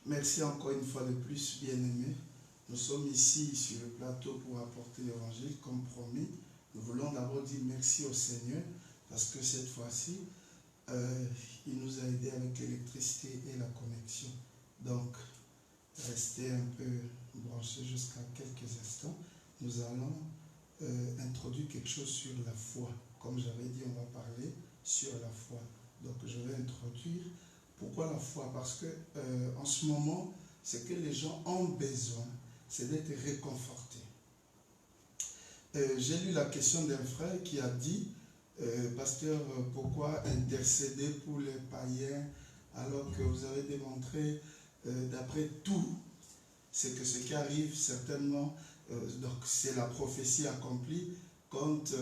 Merci encore une fois de plus, bien-aimés. Nous sommes ici sur le plateau pour apporter l'évangile comme promis. Nous voulons d'abord dire merci au Seigneur parce que cette fois-ci, il nous a aidés avec l'électricité et la connexion. Donc, restez un peu branchés jusqu'à quelques instants. Nous allons introduire quelque chose sur la foi. Comme j'avais dit, on va parler sur la foi. Donc, je vais introduire. Pourquoi la foi? Parce que en ce moment, ce que les gens ont besoin, c'est d'être réconfortés. J'ai lu la question d'un frère qui a dit, pasteur, pourquoi intercéder pour les païens alors que vous avez démontré, d'après tout, c'est que ce qui arrive certainement, donc c'est la prophétie accomplie, quand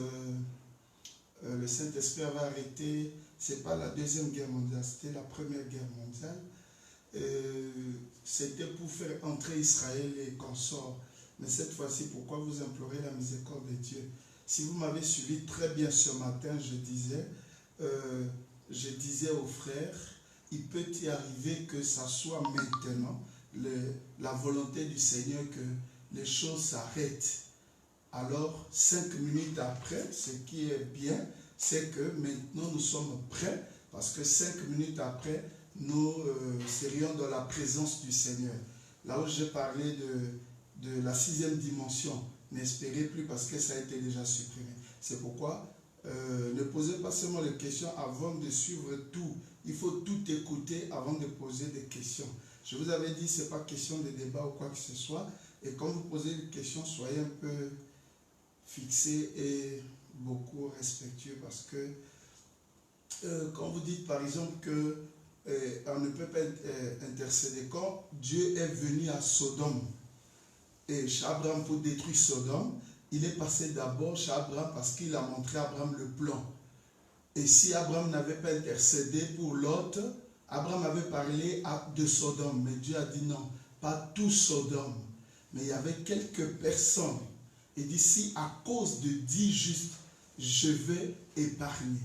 le Saint-Esprit avait arrêté, c'est pas la Deuxième Guerre mondiale, c'était la Première Guerre mondiale. C'était pour faire entrer Israël et consorts. Mais cette fois-ci, pourquoi vous implorez la miséricorde de Dieu? Si vous m'avez suivi très bien ce matin, je disais aux frères, il peut y arriver que ça soit maintenant la volonté du Seigneur que les choses s'arrêtent. Alors, 5 minutes après, ce qui est bien, c'est que maintenant nous sommes prêts, parce que 5 minutes après, nous serions dans la présence du Seigneur. Là où j'ai parlé de la 6e dimension, n'espérez plus parce que ça a été déjà supprimé. C'est pourquoi ne posez pas seulement les questions avant de suivre tout. Il faut tout écouter avant de poser des questions. Je vous avais dit, ce n'est pas question de débat ou quoi que ce soit. Et quand vous posez des questions, soyez un peu fixés et beaucoup respectueux, parce que quand vous dites par exemple que on ne peut pas intercéder, quand Dieu est venu à Sodome et chez Abraham pour détruire Sodome, il est passé d'abord chez Abraham parce qu'il a montré à Abraham le plan. Et si Abraham n'avait pas intercédé pour Lot, Abraham avait parlé de Sodome, mais Dieu a dit non, pas tout Sodome, mais il y avait quelques personnes. Il dit, si à cause de 10 justes, je vais épargner.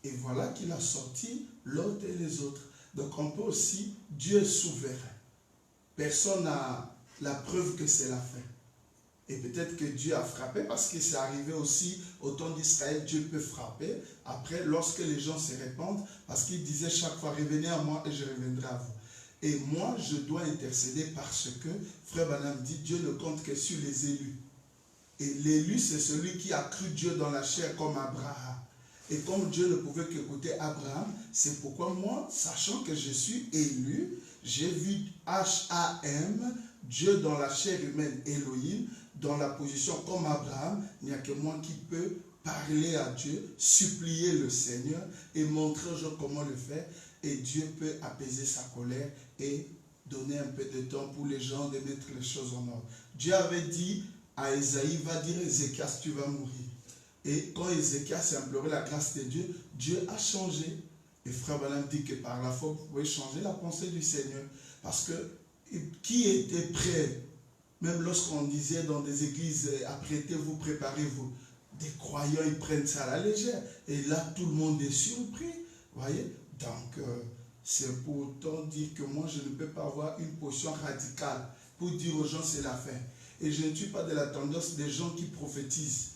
Et voilà qu'il a sorti Lot et les autres. Donc on peut aussi, Dieu est souverain. Personne n'a la preuve que c'est la fin. Et peut-être que Dieu a frappé, parce que c'est arrivé aussi au temps d'Israël, Dieu peut frapper. Après, lorsque les gens se répandent, parce qu'il disait chaque fois, revenez à moi et je reviendrai à vous. Et moi, je dois intercéder parce que, Frère Branham dit, Dieu ne compte que sur les élus. Et l'élu, c'est celui qui a cru Dieu dans la chair comme Abraham. Et comme Dieu ne pouvait qu'écouter Abraham, c'est pourquoi moi, sachant que je suis élu, j'ai vu H-A-M, Dieu dans la chair humaine, Elohim, dans la position comme Abraham. Il n'y a que moi qui peux parler à Dieu, supplier le Seigneur et montrer aux gens comment le faire. Et Dieu peut apaiser sa colère et donner un peu de temps pour les gens de mettre les choses en ordre. Dieu avait dit à Ésaïe, va dire Ézéchias, tu vas mourir. Et quand Ézéchias a imploré la grâce de Dieu, Dieu a changé. Et Frère Branham dit que par la foi, vous pouvez changer la pensée du Seigneur. Parce que qui était prêt, même lorsqu'on disait dans des églises, apprêtez-vous, préparez-vous, des croyants, ils prennent ça à la légère. Et là, tout le monde est surpris. Vous voyez? Donc, c'est pour autant dire que moi, je ne peux pas avoir une position radicale pour dire aux gens, c'est la fin. Et je ne suis pas de la tendance des gens qui prophétisent.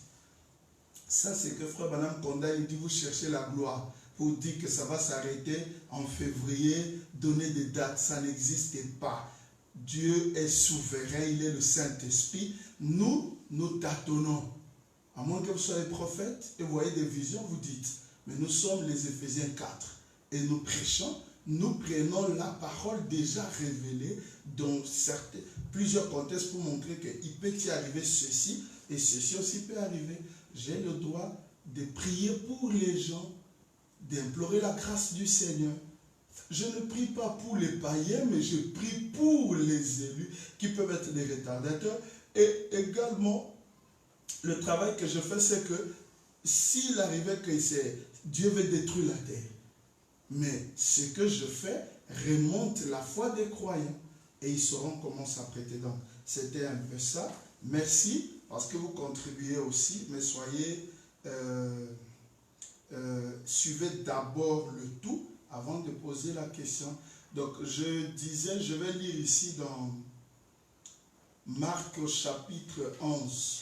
Ça, c'est que Frère Branham Konda, il dit, vous cherchez la gloire pour dire que ça va s'arrêter en février, donner des dates, ça n'existe pas. Dieu est souverain, il est le Saint-Esprit. Nous, nous tâtonnons. À moins que vous soyez prophète et vous voyez des visions, vous dites, mais nous sommes les Éphésiens 4 et nous prêchons, nous prenons la parole déjà révélée dans plusieurs contextes pour montrer qu'il peut y arriver ceci et ceci aussi peut arriver. J'ai le droit de prier pour les gens, d'implorer la grâce du Seigneur. Je ne prie pas pour les païens, mais je prie pour les élus qui peuvent être des retardateurs. Et également, le travail que je fais, c'est que s'il arrivait que Dieu veut détruire la terre, mais ce que je fais remonte la foi des croyants et ils sauront comment s'apprêter. Donc, c'était un peu ça. Merci parce que vous contribuez aussi, mais soyez, suivez d'abord le tout avant de poser la question. Donc, je disais, je vais lire ici dans Marc au chapitre 11.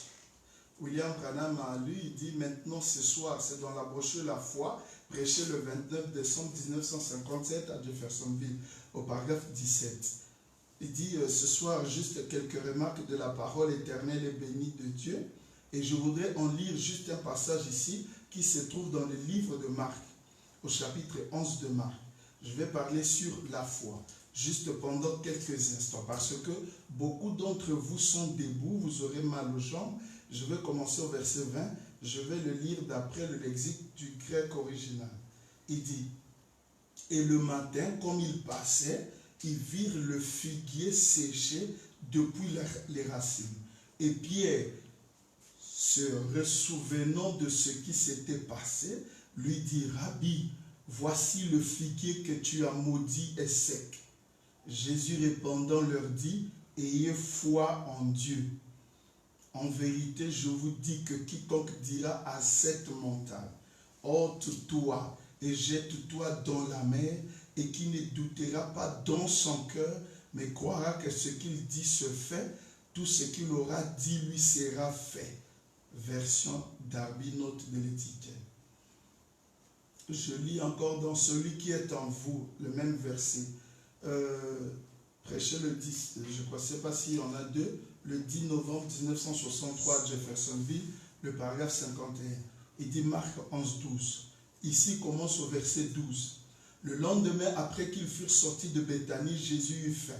William Branham a lu, il dit maintenant ce soir, c'est dans la brochure La Foi, prêché le 29 décembre 1957 à Jeffersonville, au paragraphe 17. Il dit ce soir juste quelques remarques de la parole éternelle et bénie de Dieu. Et je voudrais en lire juste un passage ici qui se trouve dans le livre de Marc, au chapitre 11 de Marc. Je vais parler sur la foi, juste pendant quelques instants, parce que beaucoup d'entre vous sont debout, vous aurez mal aux jambes. Je vais commencer au verset 20, je vais le lire d'après le lexique du grec original. Il dit, « Et le matin, comme ils passaient, ils virent le figuier séché depuis les racines. Et Pierre, se ressouvenant de ce qui s'était passé, lui dit, « Rabbi, voici le figuier que tu as maudit est sec. » Jésus répondant leur dit, « Ayez foi en Dieu. En vérité, je vous dis que quiconque dira à cette montagne, ôte-toi et jette-toi dans la mer, et qui ne doutera pas dans son cœur, mais croira que ce qu'il dit se fait, tout ce qu'il aura dit lui sera fait. » Version Darby, note de l'étiquette. Je lis encore dans celui qui est en vous, le même verset. Prêché le 10, je ne sais pas s'il y en a deux, le 10 novembre 1963 à Jeffersonville, le paragraphe 51. Il dit Marc 11, 12. Ici commence au verset 12. Le lendemain, après qu'ils furent sortis de Béthanie, Jésus eut faim.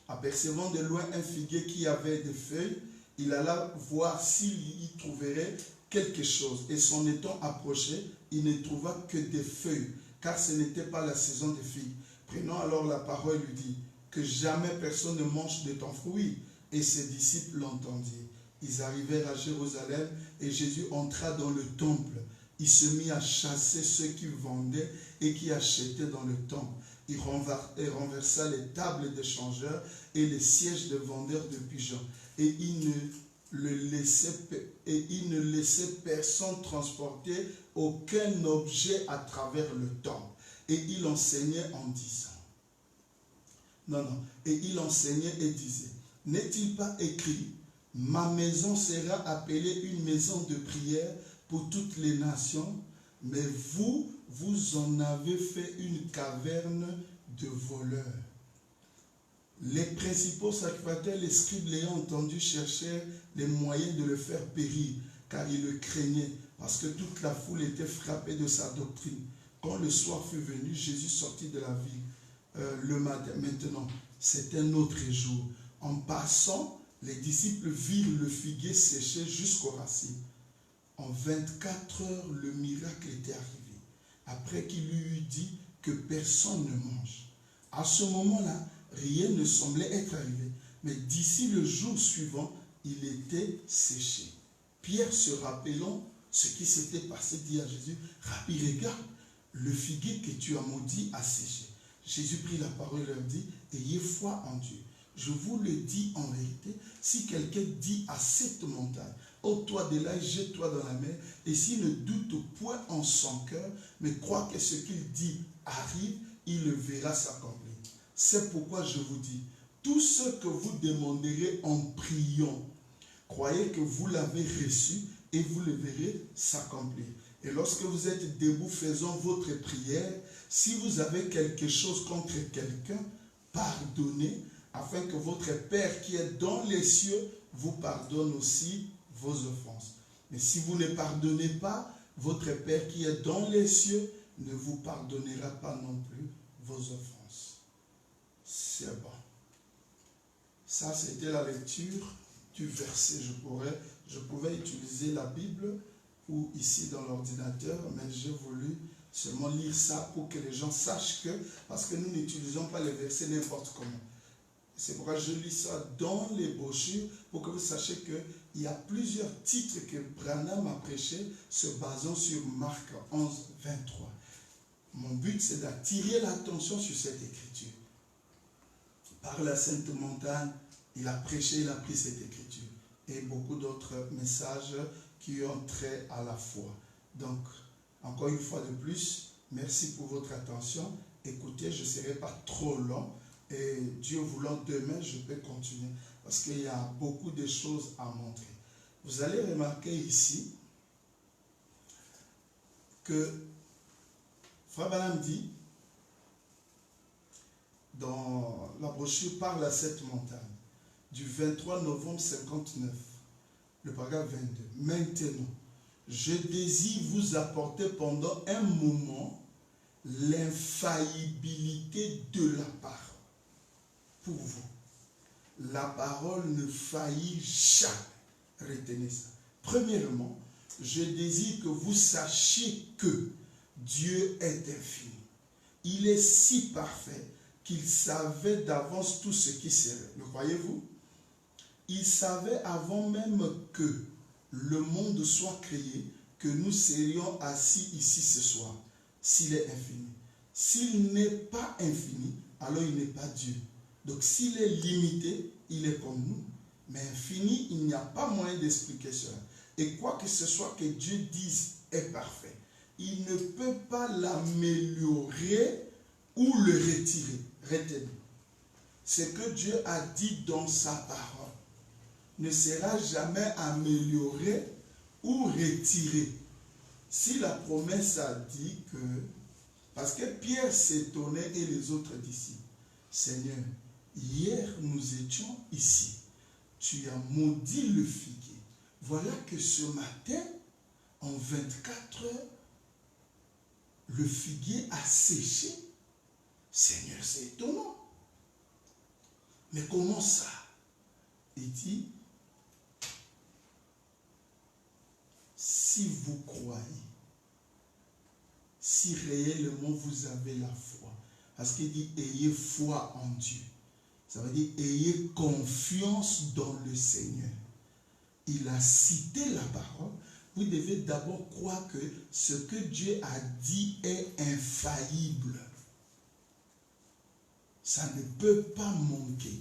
Apercevant de loin un figuier qui avait des feuilles, il alla voir s'il y trouverait quelque chose. Et s'en étant approché, il ne trouva que des feuilles, car ce n'était pas la saison des figues. Prenant alors la parole, lui dit, que jamais personne ne mange de ton fruit. Et ses disciples l'entendirent. Ils arrivèrent à Jérusalem et Jésus entra dans le temple. Il se mit à chasser ceux qui vendaient et qui achetaient dans le temple. Il renversa les tables des changeurs et les sièges des vendeurs de pigeons. Et il ne laissait personne transporter aucun objet à travers le temple. Et il enseignait en disant, et il enseignait et disait, n'est-il pas écrit, ma maison sera appelée une maison de prière pour toutes les nations, mais vous en avez fait une caverne de voleurs. Les principaux sacrificateurs, les scribes l'ayant entendu, cherchèrent les moyens de le faire périr, car ils le craignaient, parce que toute la foule était frappée de sa doctrine. Quand le soir fut venu, Jésus sortit de la ville le matin. Maintenant, c'est un autre jour. En passant, les disciples virent le figuier séché jusqu'aux racines. En 24 heures, le miracle était arrivé, après qu'il lui eut dit que personne ne mange. À ce moment-là, rien ne semblait être arrivé, mais d'ici le jour suivant, il était séché. Pierre, se rappelant ce qui s'était passé, dit à Jésus, « Rabbi, regarde, le figuier que tu as maudit a séché. » Jésus prit la parole et leur dit, « Ayez foi en Dieu. Je vous le dis en vérité, si quelqu'un dit à cette montagne, ôte-toi de là et jette-toi dans la mer, et s'il ne doute point en son cœur, mais croit que ce qu'il dit arrive, il le verra s'accomplir. C'est pourquoi je vous dis, tout ce que vous demanderez en priant, croyez que vous l'avez reçu et vous le verrez s'accomplir. Et lorsque vous êtes debout faisant votre prière, si vous avez quelque chose contre quelqu'un, pardonnez, afin que votre Père qui est dans les cieux vous pardonne aussi vos offenses. Mais si vous ne pardonnez pas, votre Père qui est dans les cieux ne vous pardonnera pas non plus vos offenses. C'est bon. Ça, c'était la lecture du verset. Je pouvais utiliser la Bible ou ici dans l'ordinateur, mais j'ai voulu seulement lire ça pour que les gens sachent que, parce que nous n'utilisons pas les versets n'importe comment. C'est pourquoi je lis ça dans les brochures pour que vous sachiez qu'il y a plusieurs titres que Branham a prêché se basant sur Marc 11, 23. Mon but, c'est d'attirer l'attention sur cette écriture. Par la Sainte Montagne, il a prêché, il a pris cette écriture. Et beaucoup d'autres messages qui ont trait à la foi. Donc, encore une fois de plus, merci pour votre attention écoutez, je ne serai pas trop long. Et Dieu voulant, demain, je peux continuer. Parce qu'il y a beaucoup de choses à montrer. Vous allez remarquer ici que Frère Branham dit, dans la brochure Parle à cette montagne, du 23 novembre 59, le paragraphe 22. Maintenant, je désire vous apporter pendant un moment l'infaillibilité de la parole pour vous. La parole ne faillit jamais. Retenez ça. Premièrement, je désire que vous sachiez que Dieu est infini. Il est si parfait qu'il savait d'avance tout ce qui serait. Le croyez-vous? Il savait avant même que le monde soit créé, que nous serions assis ici ce soir, s'il est infini. S'il n'est pas infini, alors il n'est pas Dieu. Donc s'il est limité, il est comme nous. Mais infini, il n'y a pas moyen d'expliquer cela. Et quoi que ce soit que Dieu dise est parfait. Il ne peut pas l'améliorer ou le retirer. Retenez. Ce que Dieu a dit dans sa parole ne sera jamais amélioré ou retiré. Si la promesse a dit que... Parce que Pierre s'étonnait et les autres disciples. Seigneur, hier nous étions ici. Tu as maudit le figuier. Voilà que ce matin, en 24 heures, le figuier a séché. Seigneur, c'est étonnant. Mais comment ça? Il dit, si vous croyez, si réellement vous avez la foi, parce qu'il dit, ayez foi en Dieu. Ça veut dire, ayez confiance dans le Seigneur. Il a cité la parole. Vous devez d'abord croire que ce que Dieu a dit est infaillible. Ça ne peut pas manquer.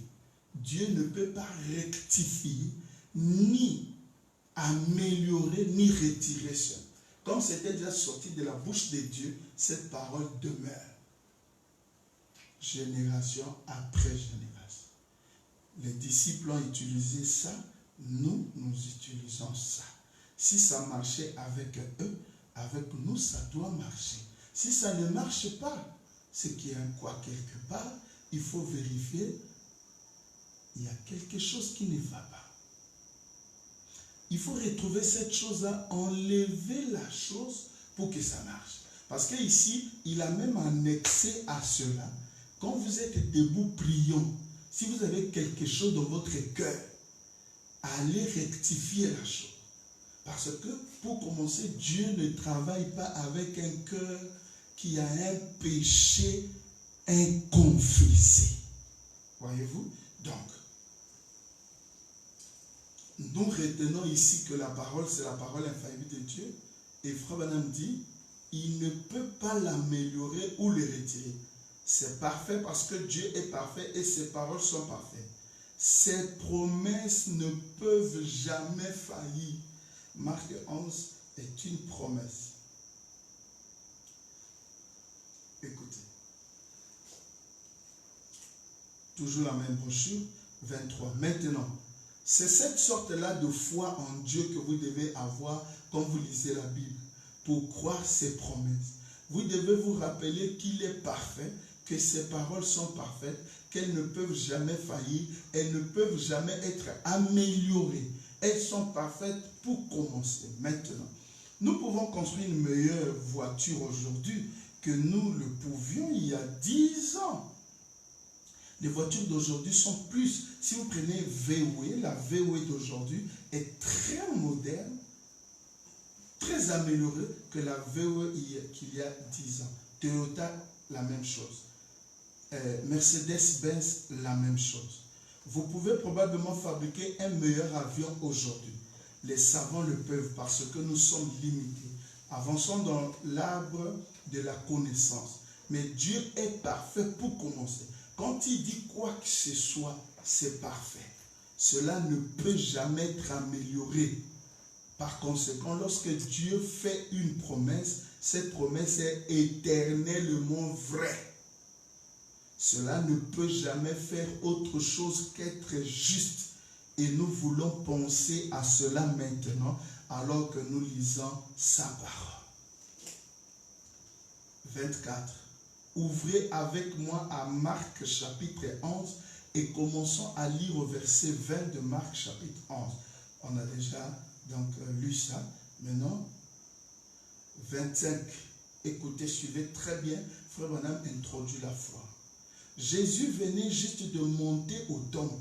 Dieu ne peut pas rectifier, ni améliorer, ni retirer ça. Comme c'était déjà sorti de la bouche de Dieu, cette parole demeure. Génération après génération. Les disciples ont utilisé ça, nous utilisons ça. Si ça marchait avec eux, avec nous, ça doit marcher. Si ça ne marche pas, c'est qu'il y a un quoi quelque part, il faut vérifier, il y a quelque chose qui ne va pas. Il faut retrouver cette chose-là, enlever la chose pour que ça marche. Parce qu'ici, il a même annexé à cela. Quand vous êtes debout, prions. Si vous avez quelque chose dans votre cœur, allez rectifier la chose. Parce que, pour commencer, Dieu ne travaille pas avec un cœur qui a un péché inconfessé. Voyez-vous? Donc, nous retenons ici que la parole, c'est la parole infaillible de Dieu. Et Frère Branham dit, il ne peut pas l'améliorer ou le retirer. C'est parfait parce que Dieu est parfait et ses paroles sont parfaites. Ses promesses ne peuvent jamais faillir. Marc 11 est une promesse. Écoutez. Toujours la même brochure, 23. Maintenant, c'est cette sorte-là de foi en Dieu que vous devez avoir quand vous lisez la Bible, pour croire ses promesses. Vous devez vous rappeler qu'il est parfait, que ses paroles sont parfaites, qu'elles ne peuvent jamais faillir, elles ne peuvent jamais être améliorées. Elles sont parfaites pour commencer. Maintenant, nous pouvons construire une meilleure voiture aujourd'hui que nous le pouvions il y a 10 ans. Les voitures d'aujourd'hui sont plus, si vous prenez VW, la VW d'aujourd'hui est très moderne, très améliorée que la VW qu'il y a 10 ans. Toyota, la même chose. Mercedes-Benz, la même chose. Vous pouvez probablement fabriquer un meilleur avion aujourd'hui. Les savants le peuvent parce que nous sommes limités. Avançons dans l'arbre de la connaissance. Mais Dieu est parfait pour commencer. Quand il dit quoi que ce soit, c'est parfait. Cela ne peut jamais être amélioré. Par conséquent, lorsque Dieu fait une promesse, cette promesse est éternellement vraie. Cela ne peut jamais faire autre chose qu'être juste. Et nous voulons penser à cela maintenant, alors que nous lisons sa parole. 24. Ouvrez avec moi à Marc chapitre 11 et commençons à lire au verset 20 de Marc chapitre 11. On a déjà donc lu ça. Maintenant, 25. Écoutez, suivez très bien. Frère Branham introduit la foi. Jésus venait juste de monter au temple.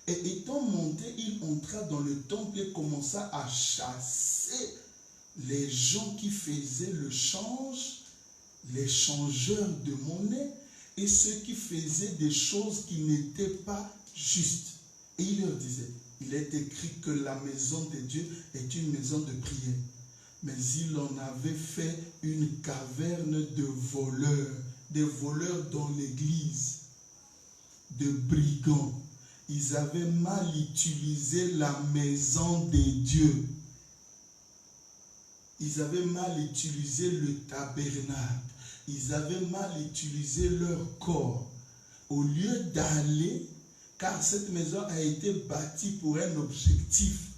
Et étant monté, il entra dans le temple et commença à chasser les gens qui faisaient le change, les changeurs de monnaie et ceux qui faisaient des choses qui n'étaient pas justes. Et il leur disait, il est écrit que la maison de Dieu est une maison de prière. Mais il en avait fait une caverne de voleurs, des voleurs dans l'église, de brigands. Ils avaient mal utilisé la maison de Dieu. Ils avaient mal utilisé le tabernacle. Ils avaient mal utilisé leur corps. Au lieu d'aller, car cette maison a été bâtie pour un objectif,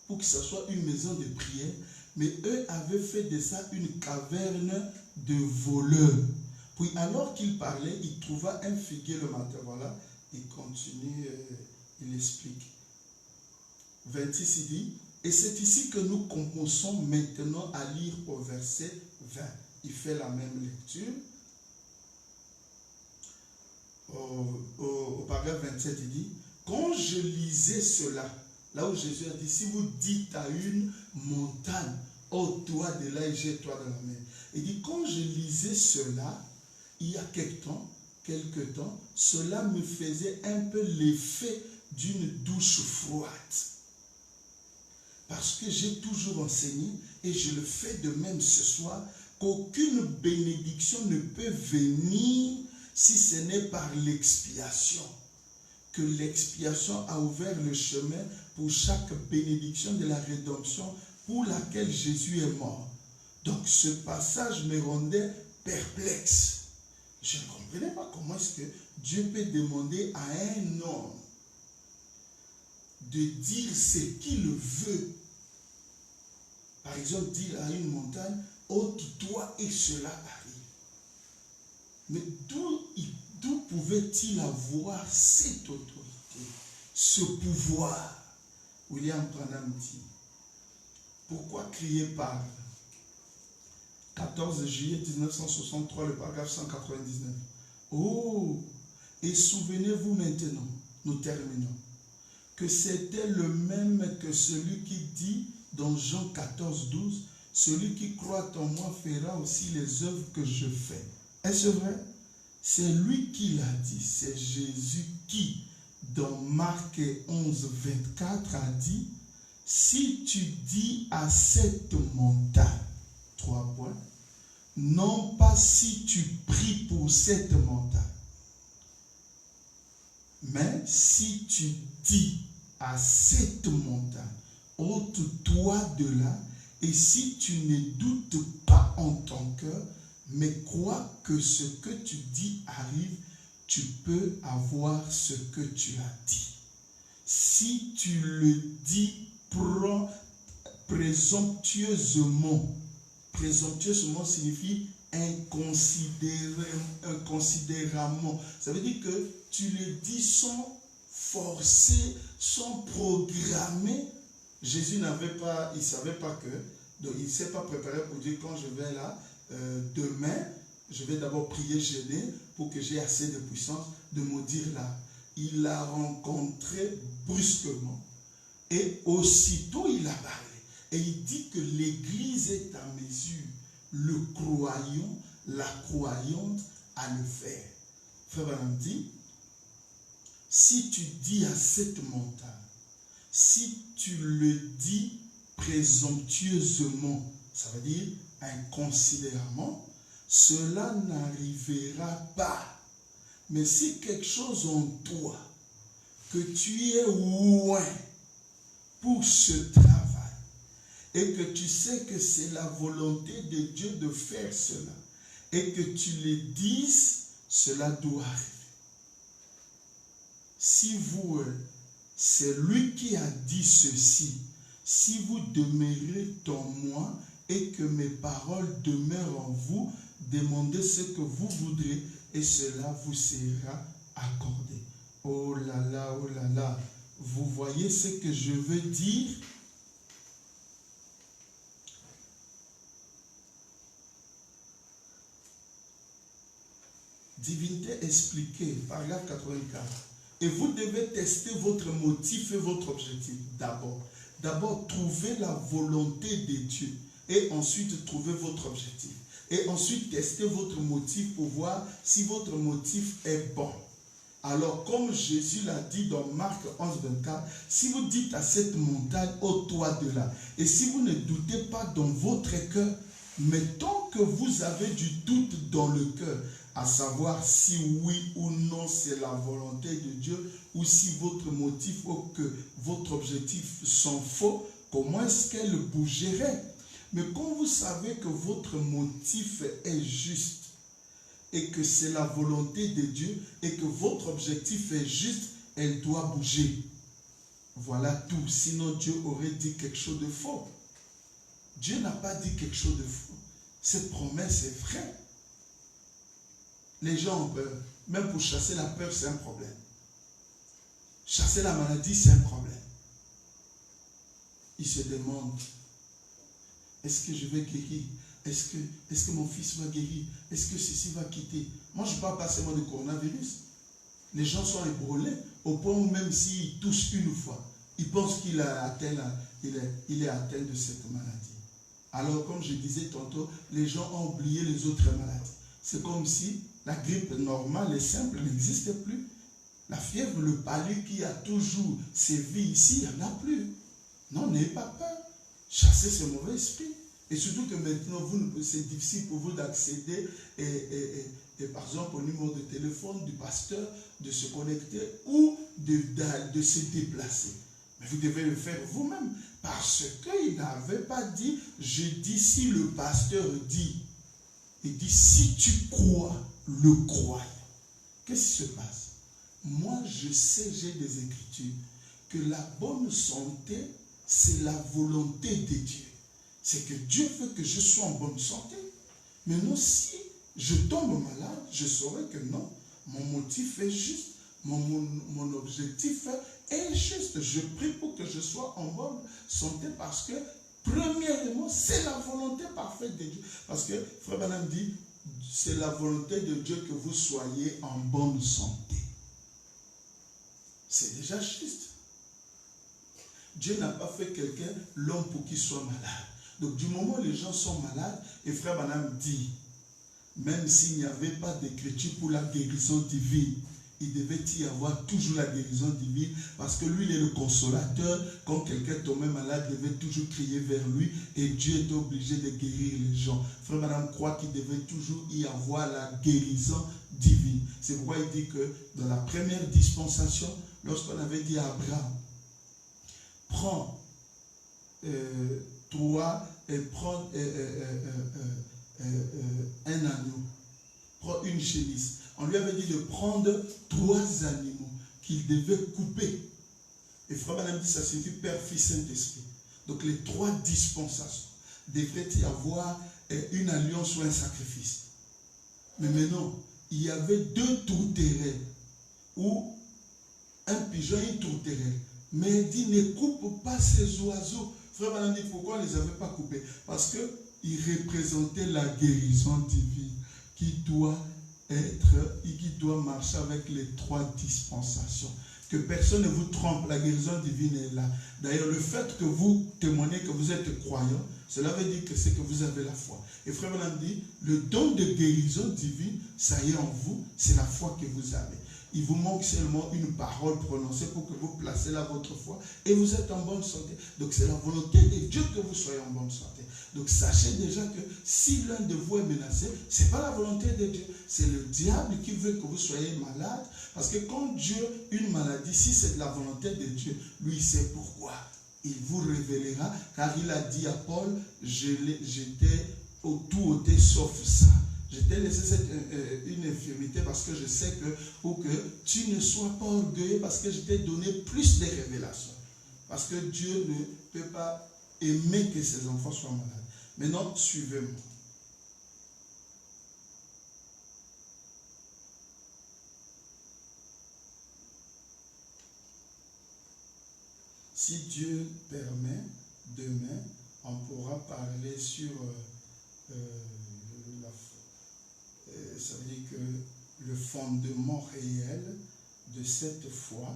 pour que ce soit une maison de prière, mais eux avaient fait de ça une caverne de voleurs. Puis alors qu'il parlait, il trouva un figuier le matin. Voilà, il continue, il explique. 26, il dit, et c'est ici que nous commençons maintenant à lire au verset 20. Il fait la même lecture. Au paragraphe 27, il dit, quand je lisais cela, là où Jésus a dit, si vous dites à une montagne, oh toi de là et jette-toi dans la mer. Il dit, quand je lisais cela, il y a quelque temps, cela me faisait un peu l'effet d'une douche froide. Parce que j'ai toujours enseigné, et je le fais de même ce soir, qu'aucune bénédiction ne peut venir si ce n'est par l'expiation. Que l'expiation a ouvert le chemin pour chaque bénédiction de la rédemption pour laquelle Jésus est mort. Donc ce passage me rendait perplexe. Je ne comprenais pas comment est-ce que Dieu peut demander à un homme de dire ce qu'il veut. Par exemple, dire à une montagne, ôte-toi et cela arrive. Mais d'où pouvait-il avoir cette autorité, ce pouvoir? William Branham dit, pourquoi crier par 14 juillet 1963, le paragraphe 199. Oh, et souvenez-vous maintenant, nous terminons, que c'était le même que celui qui dit dans Jean 14, 12, celui qui croit en moi fera aussi les œuvres que je fais. Est-ce vrai? C'est lui qui l'a dit, c'est Jésus qui, dans Marc 11, 24, a dit, si tu dis à cette montagne, 3 points, non pas si tu pries pour cette montagne, mais si tu dis à cette montagne, ôte-toi de là, et si tu ne doutes pas en ton cœur, mais crois que ce que tu dis arrive, tu peux avoir ce que tu as dit. Si tu le dis présomptueusement, présomptueusement signifie inconsidérément. Ça veut dire que tu le dis sans forcer, sans programmer. Jésus n'avait pas, il ne savait pas que, donc il ne s'est pas préparé pour dire quand je vais là, demain, je vais d'abord prier, jeûner pour que j'ai assez de puissance de me dire là. Il l'a rencontré brusquement et aussitôt il a parlé. Et il dit que l'Église est à mesure, le croyant, la croyante à le faire. Frère Branham dit, si tu dis à cette montagne, si tu le dis présomptueusement, ça veut dire inconsidérément, cela n'arrivera pas. Mais si quelque chose en toi, que tu es loin pour ce travail, et que tu sais que c'est la volonté de Dieu de faire cela, et que tu le dises, cela doit arriver. si vous, c'est lui qui a dit ceci, si vous demeurez en moi et que mes paroles demeurent en vous, demandez ce que vous voudrez et cela vous sera accordé. Oh là là, oh là là. Vous voyez ce que je veux dire? Divinité expliquée, paragraphe 84. Et vous devez tester votre motif et votre objectif d'abord. D'abord, trouvez la volonté de Dieu. Et ensuite, trouvez votre objectif. Et ensuite, testez votre motif pour voir si votre motif est bon. Alors, comme Jésus l'a dit dans Marc 11, 24, si vous dites à cette montagne, ôte-toi de là. Et si vous ne doutez pas dans votre cœur, mais tant que vous avez du doute dans le cœur, à savoir si oui ou non c'est la volonté de Dieu, ou si votre motif ou que votre objectif sont faux, comment est-ce qu'elle bougerait? Mais quand vous savez que votre motif est juste, et que c'est la volonté de Dieu, et que votre objectif est juste, elle doit bouger. Voilà tout. Sinon Dieu aurait dit quelque chose de faux. Dieu n'a pas dit quelque chose de faux. Cette promesse est vraie. Les gens ont peur. Même pour chasser la peur, c'est un problème. Chasser la maladie, c'est un problème. Ils se demandent, est-ce que je vais guérir? Est-ce que mon fils va guérir? Est-ce que ceci va quitter? Moi, je ne parle pas seulement du coronavirus. Les gens sont ébranlés au point où même s'ils touchent une fois, ils pensent qu'il a atteint il est atteint de cette maladie. Alors, comme je disais tantôt, les gens ont oublié les autres maladies. C'est comme si la grippe normale et simple n'existait plus. La fièvre, le palu qui a toujours sévi ici, il n'y en a plus. Non, n'ayez pas peur. Chassez ce mauvais esprit. Et surtout que maintenant, c'est difficile pour vous d'accéder et par exemple au numéro de téléphone du pasteur, de se connecter ou de se déplacer. Mais vous devez le faire vous-même parce qu'il n'avait pas dit, je dis si le pasteur dit. Il dit si tu crois, le crois. Qu'est-ce qui se passe? Moi, je sais, j'ai des écritures, que la bonne santé, c'est la volonté de Dieu. C'est que Dieu veut que je sois en bonne santé. Maintenant, si je tombe malade, je saurai que non, mon motif est juste, mon objectif est juste. Je prie pour que je sois en bonne santé parce que, premièrement, c'est la volonté parfaite de Dieu. Parce que, Frère Branham dit, c'est la volonté de Dieu que vous soyez en bonne santé. C'est déjà juste. Dieu n'a pas fait quelqu'un, l'homme, pour qu'il soit malade. Donc, du moment où les gens sont malades, et Frère Branham dit, même s'il n'y avait pas d'écriture pour la guérison divine, il devait y avoir toujours la guérison divine, parce que lui, il est le consolateur. Quand quelqu'un tombait malade, il devait toujours crier vers lui, et Dieu était obligé de guérir les gens. Frère Branham croit qu'il devait toujours y avoir la guérison divine. C'est pourquoi il dit que dans la première dispensation, lorsqu'on avait dit à Abraham, prends toi et prends un agneau, prends une génisse. On lui avait dit de prendre 3 animaux qu'il devait couper. Et Frère Branham dit ça signifie Père, Fils, Saint-Esprit. Donc les 3 dispensations devraient y avoir une alliance ou un sacrifice. Mais maintenant, il y avait 2 tourterelles ou un pigeon et une tourterelle. Mais il dit ne coupe pas ces oiseaux. Frère Branham dit pourquoi on ne les avait pas coupés? Parce qu'ils représentaient la guérison divine qui doit marcher avec les 3 dispensations. Que personne ne vous trompe, la guérison divine est là. D'ailleurs, le fait que vous témoignez que vous êtes croyant, cela veut dire que c'est que vous avez la foi. Et Frère Branham dit, le don de guérison divine, ça y est en vous, c'est la foi que vous avez. Il vous manque seulement une parole prononcée pour que vous placez là votre foi et vous êtes en bonne santé. Donc c'est la volonté de Dieu que vous soyez en bonne santé. Donc sachez déjà que si l'un de vous est menacé, ce n'est pas la volonté de Dieu. C'est le diable qui veut que vous soyez malade. Parce que quand Dieu, une maladie, si c'est de la volonté de Dieu, lui il sait pourquoi. Il vous révélera, car il a dit à Paul, j'étais tout ôté sauf ça. Je t'ai laissé une infirmité parce que je sais que, pour que tu ne sois pas orgueilleux, parce que je t'ai donné plus de révélations. Parce que Dieu ne peut pas aimer que ses enfants soient malades. Maintenant, suivez-moi. Si Dieu permet, demain, on pourra parler sur ça veut dire que le fondement réel de cette foi,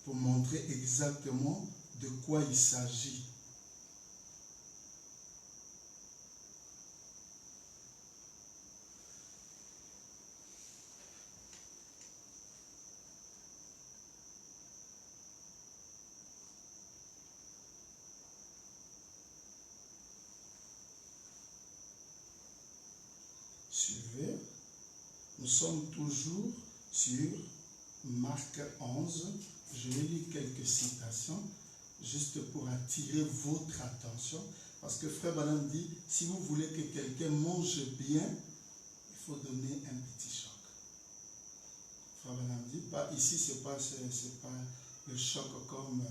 pour montrer exactement de quoi il s'agit. Suivez. Nous sommes toujours sur Marc 11. Je vais lire quelques citations juste pour attirer votre attention. Parce que Frère Branham dit, si vous voulez que quelqu'un mange bien, il faut donner un petit choc. Frère Branham dit, pas, ici ce n'est pas le choc comme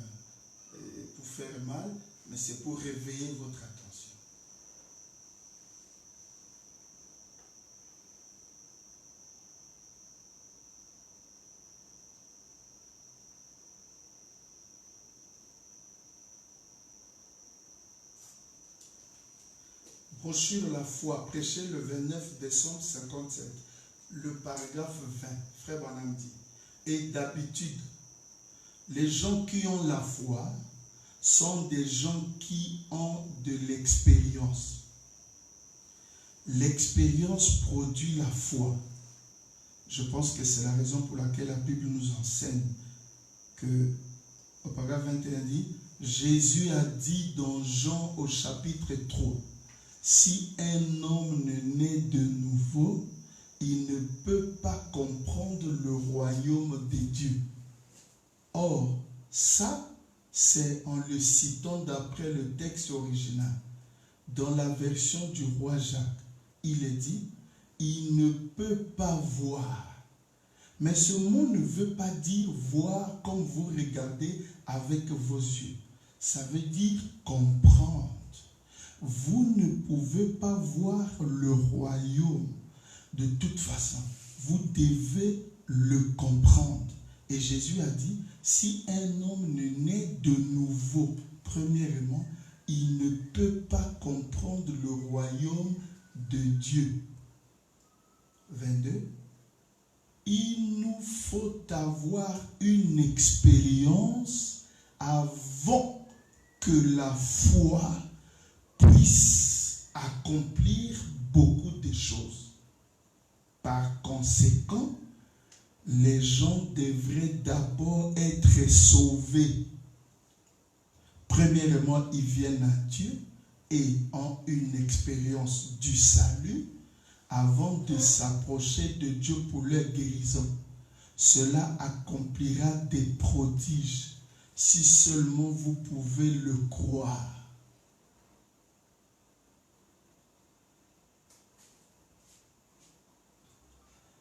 pour faire mal, mais c'est pour réveiller votre attention. Brochure La foi, prêché le 29 décembre 57, le paragraphe 20, Frère Branham dit, et d'habitude, les gens qui ont la foi sont des gens qui ont de l'expérience. L'expérience produit la foi. Je pense que c'est la raison pour laquelle la Bible nous enseigne que, au paragraphe 21 dit, Jésus a dit dans Jean au chapitre 3, si un homme ne naît de nouveau, il ne peut pas comprendre le royaume de Dieu. Or, ça, c'est en le citant d'après le texte original. Dans la version du roi Jacques, il est dit, il ne peut pas voir. Mais ce mot ne veut pas dire voir comme vous regardez avec vos yeux. Ça veut dire comprendre. Vous ne pouvez pas voir le royaume de toute façon. Vous devez le comprendre. Et Jésus a dit, si un homme ne naît de nouveau, premièrement, il ne peut pas comprendre le royaume de Dieu. 22. Il nous faut avoir une expérience avant que la foi puisse accomplir beaucoup de choses. Par conséquent, les gens devraient d'abord être sauvés. Premièrement, ils viennent à Dieu et ont une expérience du salut avant de s'approcher de Dieu pour leur guérison. Cela accomplira des prodiges si seulement vous pouvez le croire.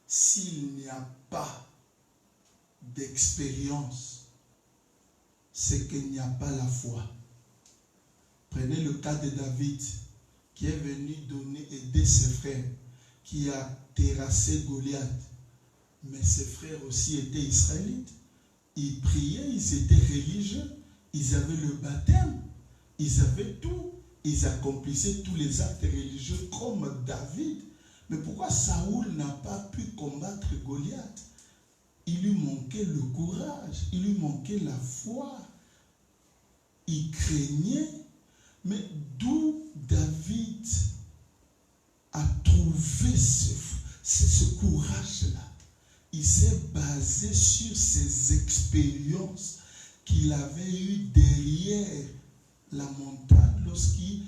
S'il n'y a pas d'expérience, c'est qu'il n'y a pas la foi. Prenez le cas de David, qui est venu aider ses frères, qui a terrassé Goliath. Mais ses frères aussi étaient israélites. Ils priaient, ils étaient religieux, ils avaient le baptême, ils avaient tout. Ils accomplissaient tous les actes religieux comme David. Mais pourquoi Saoul n'a pas pu combattre Goliath? Il lui manquait le courage, il lui manquait la foi. Il craignait, mais d'où David a trouvé ce courage-là? Il s'est basé sur ses expériences qu'il avait eues derrière la montagne lorsqu'il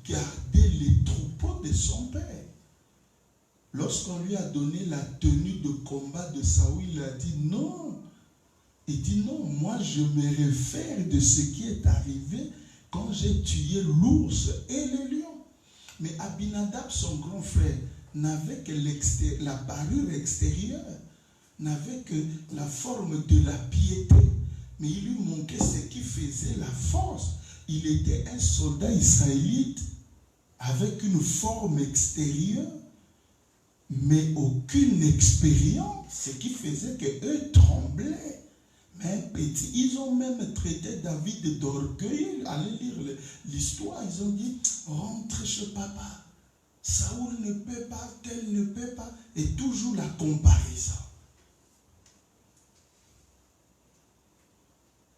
gardait les troupeaux de son père. Lorsqu'on lui a donné la tenue de combat de Saoul, il a dit non. Il dit non, moi je me réfère de ce qui est arrivé quand j'ai tué l'ours et le lion. Mais Abinadab, son grand frère, n'avait que la parure extérieure, n'avait que la forme de la piété. Mais il lui manquait ce qui faisait la force. Il était un soldat israélite avec une forme extérieure, mais aucune expérience, ce qui faisait qu'eux tremblaient. Mais petit, ils ont même traité David d'orgueil. Allez lire l'histoire, ils ont dit, rentre chez papa. Saoul ne peut pas, tel ne peut pas. Et toujours la comparaison.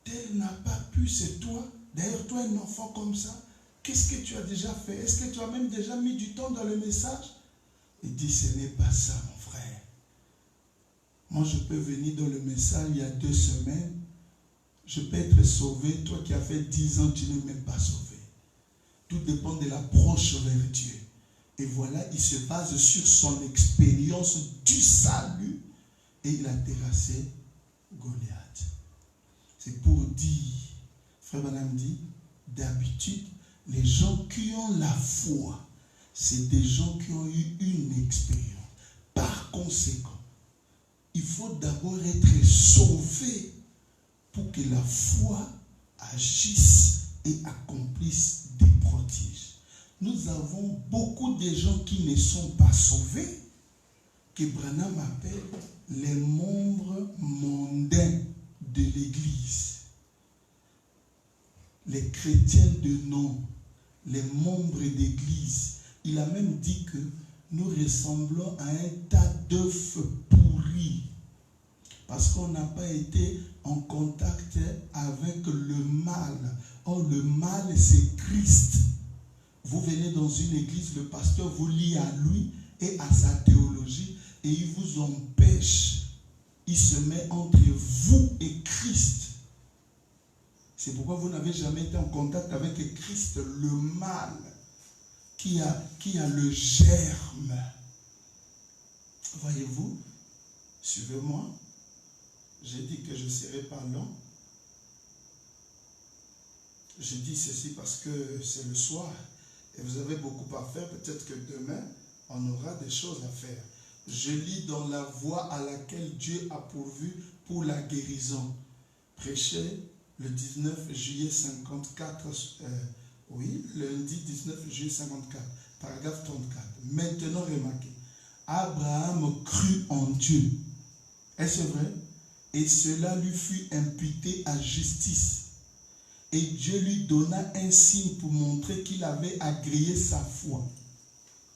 Tel n'a pas pu, c'est toi. D'ailleurs, toi, un enfant comme ça, qu'est-ce que tu as déjà fait? Est-ce que tu as même déjà mis du temps dans le message? Il dit, ce n'est pas ça, mon frère. Moi, je peux venir dans le message il y a 2 semaines. Je peux être sauvé. Toi qui as fait 10 ans, tu n'es même pas sauvé. Tout dépend de l'approche vers Dieu. Et voilà, il se base sur son expérience du salut. Et il a terrassé Goliath. C'est pour dire, Frère Branham dit, d'habitude, les gens qui ont la foi, c'est des gens qui ont eu une expérience. Par conséquent, il faut d'abord être sauvé pour que la foi agisse et accomplisse des prodiges. Nous avons beaucoup de gens qui ne sont pas sauvés, que Branham appelle les membres mondains de l'Église. Les chrétiens de nom, les membres d'Église. Il a même dit que nous ressemblons à un tas d'œufs pourris parce qu'on n'a pas été en contact avec le mal. Or, le mal, c'est Christ. Vous venez dans une église, le pasteur vous lie à lui et à sa théologie et il vous empêche. Il se met entre vous et Christ. C'est pourquoi vous n'avez jamais été en contact avec Christ, le mal, qui a le germe. Voyez-vous, suivez-moi. J'ai dit que je ne serai pas long. Je dis ceci parce que c'est le soir et vous avez beaucoup à faire. Peut-être que demain, on aura des choses à faire. Je lis dans la voie à laquelle Dieu a pourvu pour la guérison. Prêché le 19 juillet 54, lundi 19 juillet 54, paragraphe 34. Maintenant, remarquez, Abraham crut en Dieu. Est-ce vrai? Et cela lui fut imputé à justice. Et Dieu lui donna un signe pour montrer qu'il avait agréé sa foi.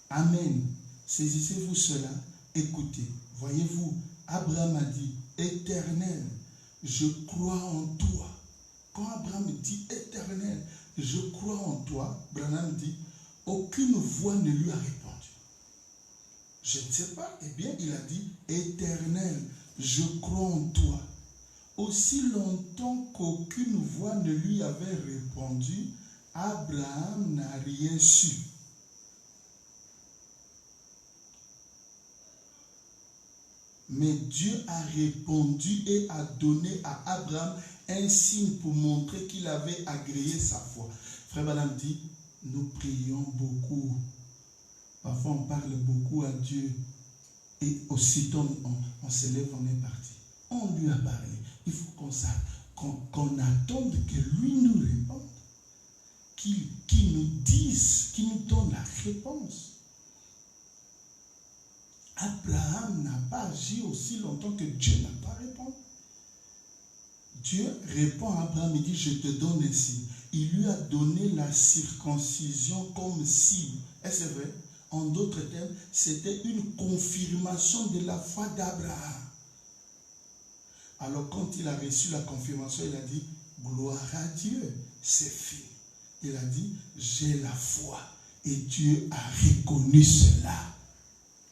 Amen. Saisissez-vous cela. Écoutez. Voyez-vous, Abraham a dit, Éternel, je crois en toi. Quand Abraham dit, Éternel, je crois en toi, Branham dit, aucune voix ne lui a répondu. Je ne sais pas. Eh bien, il a dit, Éternel, je crois en toi. Aussi longtemps qu'aucune voix ne lui avait répondu, Abraham n'a rien su. Mais Dieu a répondu et a donné à Abraham un signe pour montrer qu'il avait agréé sa foi. Frère Branham dit, nous prions beaucoup. Parfois on parle beaucoup à Dieu. Et aussitôt on se lève, on est parti. On lui a parlé. Il faut qu'on attende que lui nous réponde. Qu'il nous dise, qu'il nous donne la réponse. Abraham n'a pas agi aussi longtemps que Dieu n'a pas répondu. Dieu répond à Abraham, il dit, je te donne un signe. Il lui a donné la circoncision comme signe. Est-ce vrai? En d'autres termes, c'était une confirmation de la foi d'Abraham. Alors quand il a reçu la confirmation, il a dit, gloire à Dieu, c'est fait. Il a dit, j'ai la foi. Et Dieu a reconnu cela.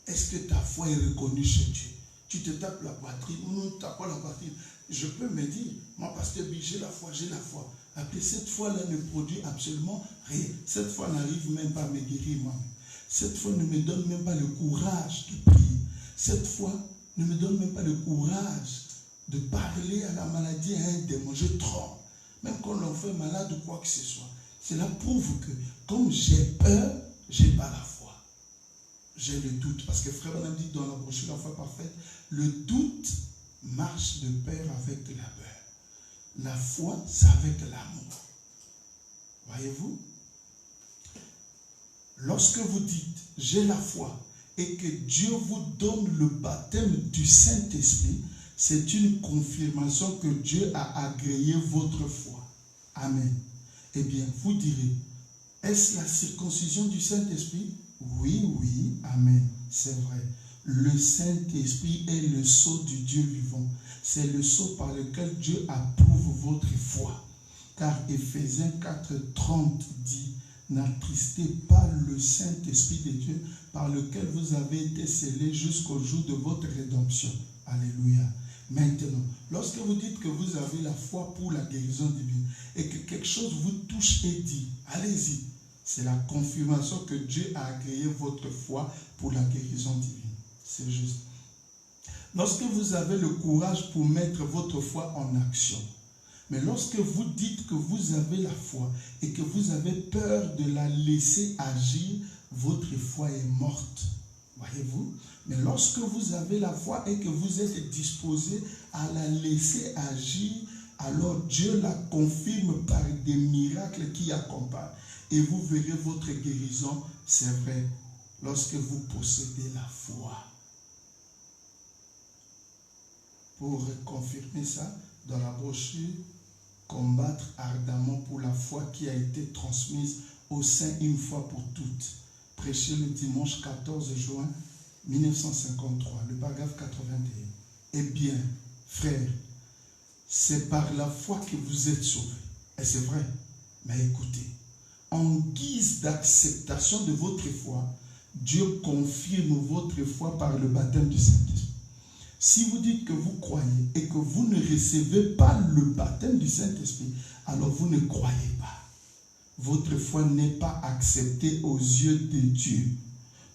Est-ce que ta foi est reconnue chez Dieu? Tu te tapes la poitrine ou non, tu ne tapes pas la poitrine. Je peux me dire, moi, pasteur B, j'ai la foi, j'ai la foi. Après, cette foi-là ne produit absolument rien. Cette foi n'arrive même pas à me guérir moi-même. Cette foi ne me donne même pas le courage de prier. Cette foi ne me donne même pas le courage de parler à la maladie, à un démon. Je tremble. Même quand l'on fait malade ou quoi que ce soit. Cela prouve que, comme j'ai peur, j'ai pas la foi. J'ai le doute. Parce que Frère Branham dit dans la brochure La foi parfaite, le doute marche de pair avec la peur. La foi, c'est avec l'amour. Voyez-vous? Lorsque vous dites, j'ai la foi, et que Dieu vous donne le baptême du Saint-Esprit, c'est une confirmation que Dieu a agréé votre foi. Amen. Eh bien, vous direz, est-ce la circoncision du Saint-Esprit? Oui, oui, amen, c'est vrai. Le Saint-Esprit est le sceau du Dieu vivant. C'est le sceau par lequel Dieu approuve votre foi. Car Éphésiens 4:30 dit, n'attristez pas le Saint-Esprit de Dieu par lequel vous avez été scellés jusqu'au jour de votre rédemption. Alléluia. Maintenant, lorsque vous dites que vous avez la foi pour la guérison divine et que quelque chose vous touche et dit, allez-y, c'est la confirmation que Dieu a agréé votre foi pour la guérison divine. C'est juste. Lorsque vous avez le courage pour mettre votre foi en action, mais lorsque vous dites que vous avez la foi et que vous avez peur de la laisser agir, votre foi est morte. Voyez-vous? Mais lorsque vous avez la foi et que vous êtes disposé à la laisser agir, alors Dieu la confirme par des miracles qui accompagnent. Et vous verrez votre guérison, c'est vrai, lorsque vous possédez la foi. Pour confirmer ça, dans la brochure, combattre ardemment pour la foi qui a été transmise au sein une fois pour toutes. Prêché le dimanche 14 juin 1953, le paragraphe 81. Eh bien, frères, c'est par la foi que vous êtes sauvés. Et c'est vrai, mais écoutez, en guise d'acceptation de votre foi, Dieu confirme votre foi par le baptême du Saint-Esprit. Si vous dites que vous croyez et que vous ne recevez pas le baptême du Saint-Esprit, alors vous ne croyez pas. Votre foi n'est pas acceptée aux yeux de Dieu.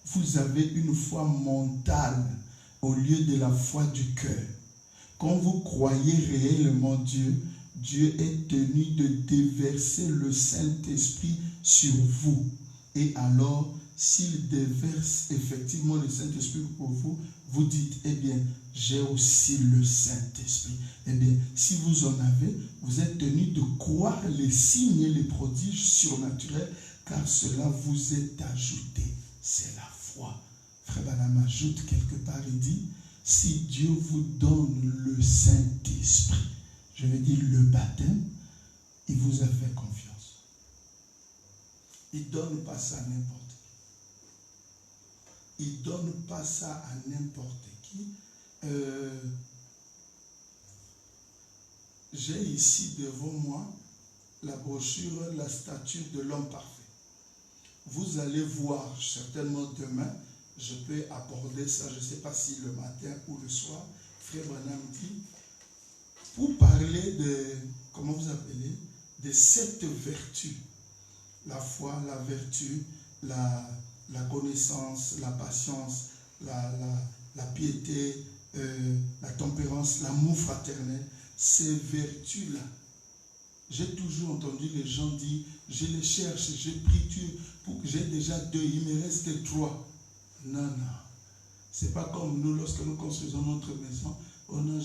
Vous avez une foi mentale au lieu de la foi du cœur. Quand vous croyez réellement Dieu, Dieu est tenu de déverser le Saint-Esprit sur vous. Et alors, s'il déverse effectivement le Saint-Esprit pour vous, vous dites, eh bien, j'ai aussi le Saint-Esprit. Eh bien, si vous en avez, vous êtes tenu de croire les signes et les prodiges surnaturels, car cela vous est ajouté. C'est la foi. Frère Branham ajoute quelque part, il dit, si Dieu vous donne le Saint-Esprit, je veux dire le baptême, il vous a fait confiance. Il ne donne pas ça à n'importe qui. Il ne donne pas ça à n'importe qui. J'ai ici devant moi la brochure, la statue de l'homme parfait. Vous allez voir certainement demain, je peux aborder ça, je ne sais pas si le matin ou le soir, Frère Branham dit, pour parler de, comment vous appelez, de cette vertu, la foi, la vertu, la connaissance, la patience, la piété, la tempérance, l'amour fraternel, ces vertus-là. J'ai toujours entendu les gens dire, je les cherche, je prie Dieu pour que j'ai déjà 2, il me reste 3. Non, non. C'est pas comme nous, lorsque nous construisons notre maison, oh non,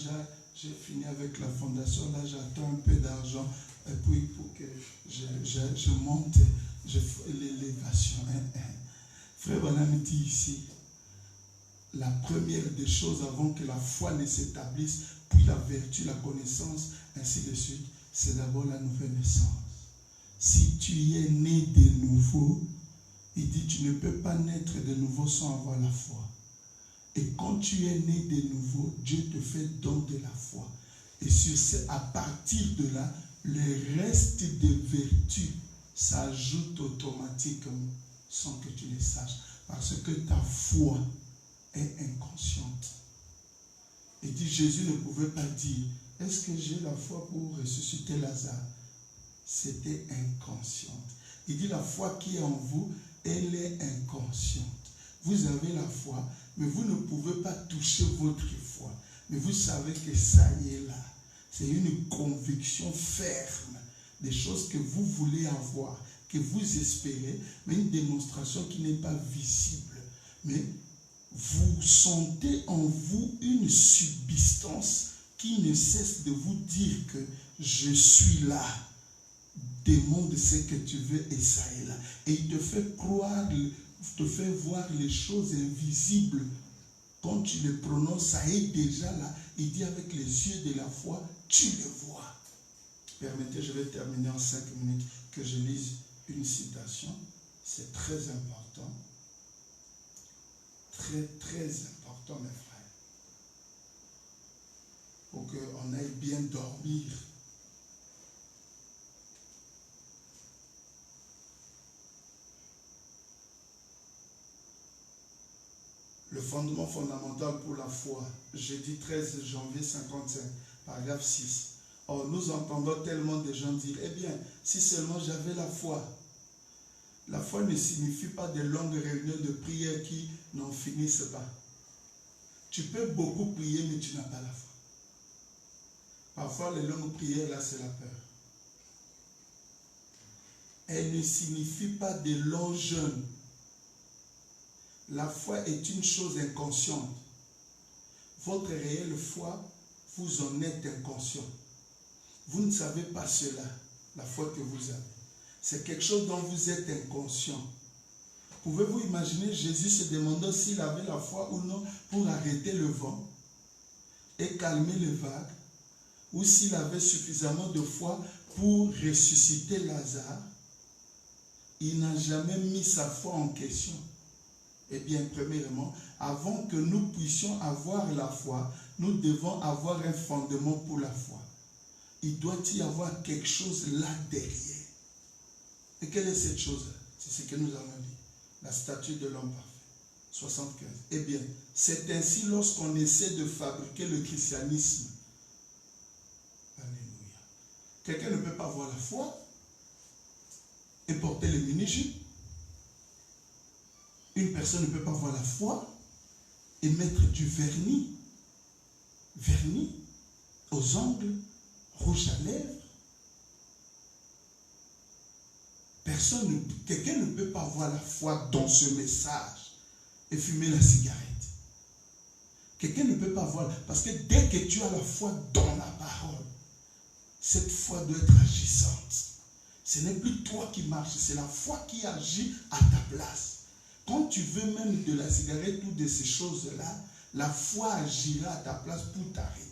j'ai fini avec la fondation, là j'attends un peu d'argent, et puis pour que je monte, je fais l'élévation. Frère Branham dit ici, la première des choses avant que la foi ne s'établisse, puis la vertu, la connaissance, ainsi de suite, c'est d'abord la nouvelle naissance. Si tu es né de nouveau, il dit tu ne peux pas naître de nouveau sans avoir la foi. Et quand tu es né de nouveau, Dieu te fait don de la foi. Et à partir de là, le reste des vertus s'ajoute automatiquement sans que tu les saches. Parce que ta foi est inconsciente. Il dit, Jésus ne pouvait pas dire, est-ce que j'ai la foi pour ressusciter Lazare? C'était inconsciente. Il dit, la foi qui est en vous, elle est inconsciente. Vous avez la foi, mais vous ne pouvez pas toucher votre foi. Mais vous savez que ça y est là. C'est une conviction ferme des choses que vous voulez avoir. que vous espérez, mais une démonstration qui n'est pas visible. Mais vous sentez en vous une subsistance qui ne cesse de vous dire que je suis là. Demande ce que tu veux et ça est là. Et il te fait croire, te fait voir les choses invisibles. Quand tu les prononces, ça est déjà là. Il dit avec les yeux de la foi, tu le vois. Permettez, je vais terminer en 5 minutes, que je lise une citation. C'est très important. Très, très important, mes frères. Pour qu'on aille bien dormir. Le fondement fondamental pour la foi, jeudi 13 janvier 55, paragraphe 6. Or, nous entendons tellement de gens dire, eh bien, si seulement j'avais la foi. La foi ne signifie pas de longues réunions de prière qui n'en finissent pas. Tu peux beaucoup prier, mais tu n'as pas la foi. Parfois, les longues prières, là, c'est la peur. Elle ne signifie pas de longs jeûnes. La foi est une chose inconsciente. Votre réelle foi, vous en êtes inconscient. Vous ne savez pas cela, la foi que vous avez. C'est quelque chose dont vous êtes inconscient. Pouvez-vous imaginer Jésus se demandant s'il avait la foi ou non pour arrêter le vent et calmer les vagues, ou s'il avait suffisamment de foi pour ressusciter Lazare? Il n'a jamais mis sa foi en question. Eh bien, premièrement, avant que nous puissions avoir la foi, nous devons avoir un fondement pour la foi. Il doit y avoir quelque chose là derrière. Et quelle est cette chose? C'est ce que nous avons dit. La statue de l'homme parfait. 75. Eh bien, c'est ainsi lorsqu'on essaie de fabriquer le christianisme. Alléluia. Quelqu'un ne peut pas avoir la foi et porter les mini-jupes. Une personne ne peut pas avoir la foi et mettre du vernis aux ongles, rouge à lèvres. Quelqu'un ne peut pas avoir la foi dans ce message et fumer la cigarette. Quelqu'un ne peut pas avoir, parce que dès que tu as la foi dans la parole, cette foi doit être agissante. Ce n'est plus toi qui marches, c'est la foi qui agit à ta place. Quand tu veux même de la cigarette ou de ces choses-là, la foi agira à ta place pour t'arrêter.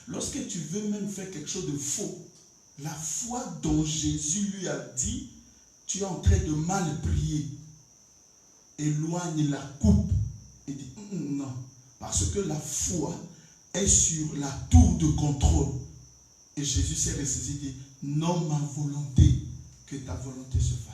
Lorsque tu veux même faire quelque chose de faux, la foi dont Jésus lui a dit, tu es en train de mal prier, éloigne la coupe. Il dit non, parce que la foi est sur la tour de contrôle. Et Jésus s'est ressaisi et dit, non ma volonté, que ta volonté se fasse.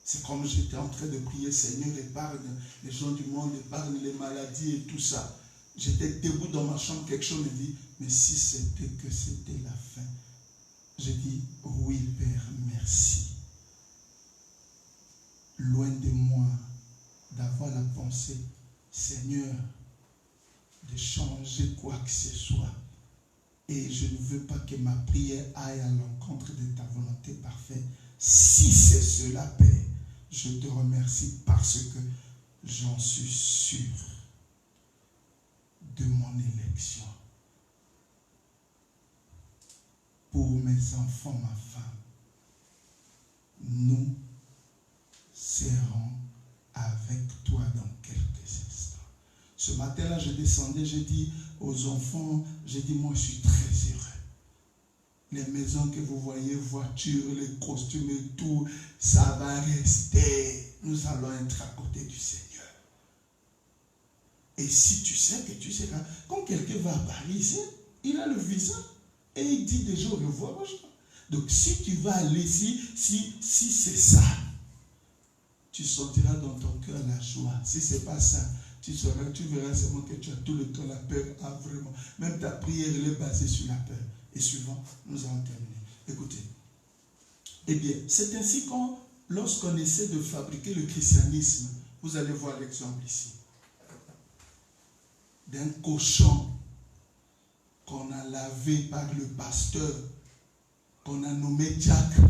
C'est comme j'étais en train de prier, Seigneur, épargne les gens du monde, épargne les maladies et tout ça. J'étais debout dans ma chambre, quelque chose me dit, mais si c'était que c'était la fin. J'ai dit, oui Père, merci. Loin de moi d'avoir la pensée, Seigneur, de changer quoi que ce soit. Et je ne veux pas que ma prière aille à l'encontre de ta volonté parfaite. Si c'est cela, Père, je te remercie parce que j'en suis sûr de mon élection. Pour mes enfants, ma femme, nous serons avec toi dans quelques instants. Ce matin-là, je descendais, j'ai dit aux enfants, j'ai dit, moi je suis très heureux. Les maisons que vous voyez, voitures, les costumes et tout, ça va rester. Nous allons être à côté du Seigneur. Et si tu sais que tu seras, quand quelqu'un va à Paris, il a le visa et il dit déjà au revoir aux gens. Donc si tu vas aller ici, si c'est ça, tu sentiras dans ton cœur la joie. Si ce n'est pas ça, tu verras seulement que tu as tout le temps la peur. Ah, vraiment. Même ta prière, elle est basée sur la peur. Et suivant, nous allons terminer. Écoutez. Eh bien, c'est ainsi lorsqu'on essaie de fabriquer le christianisme, vous allez voir l'exemple ici. D'un cochon qu'on a lavé par le pasteur, qu'on a nommé diacre.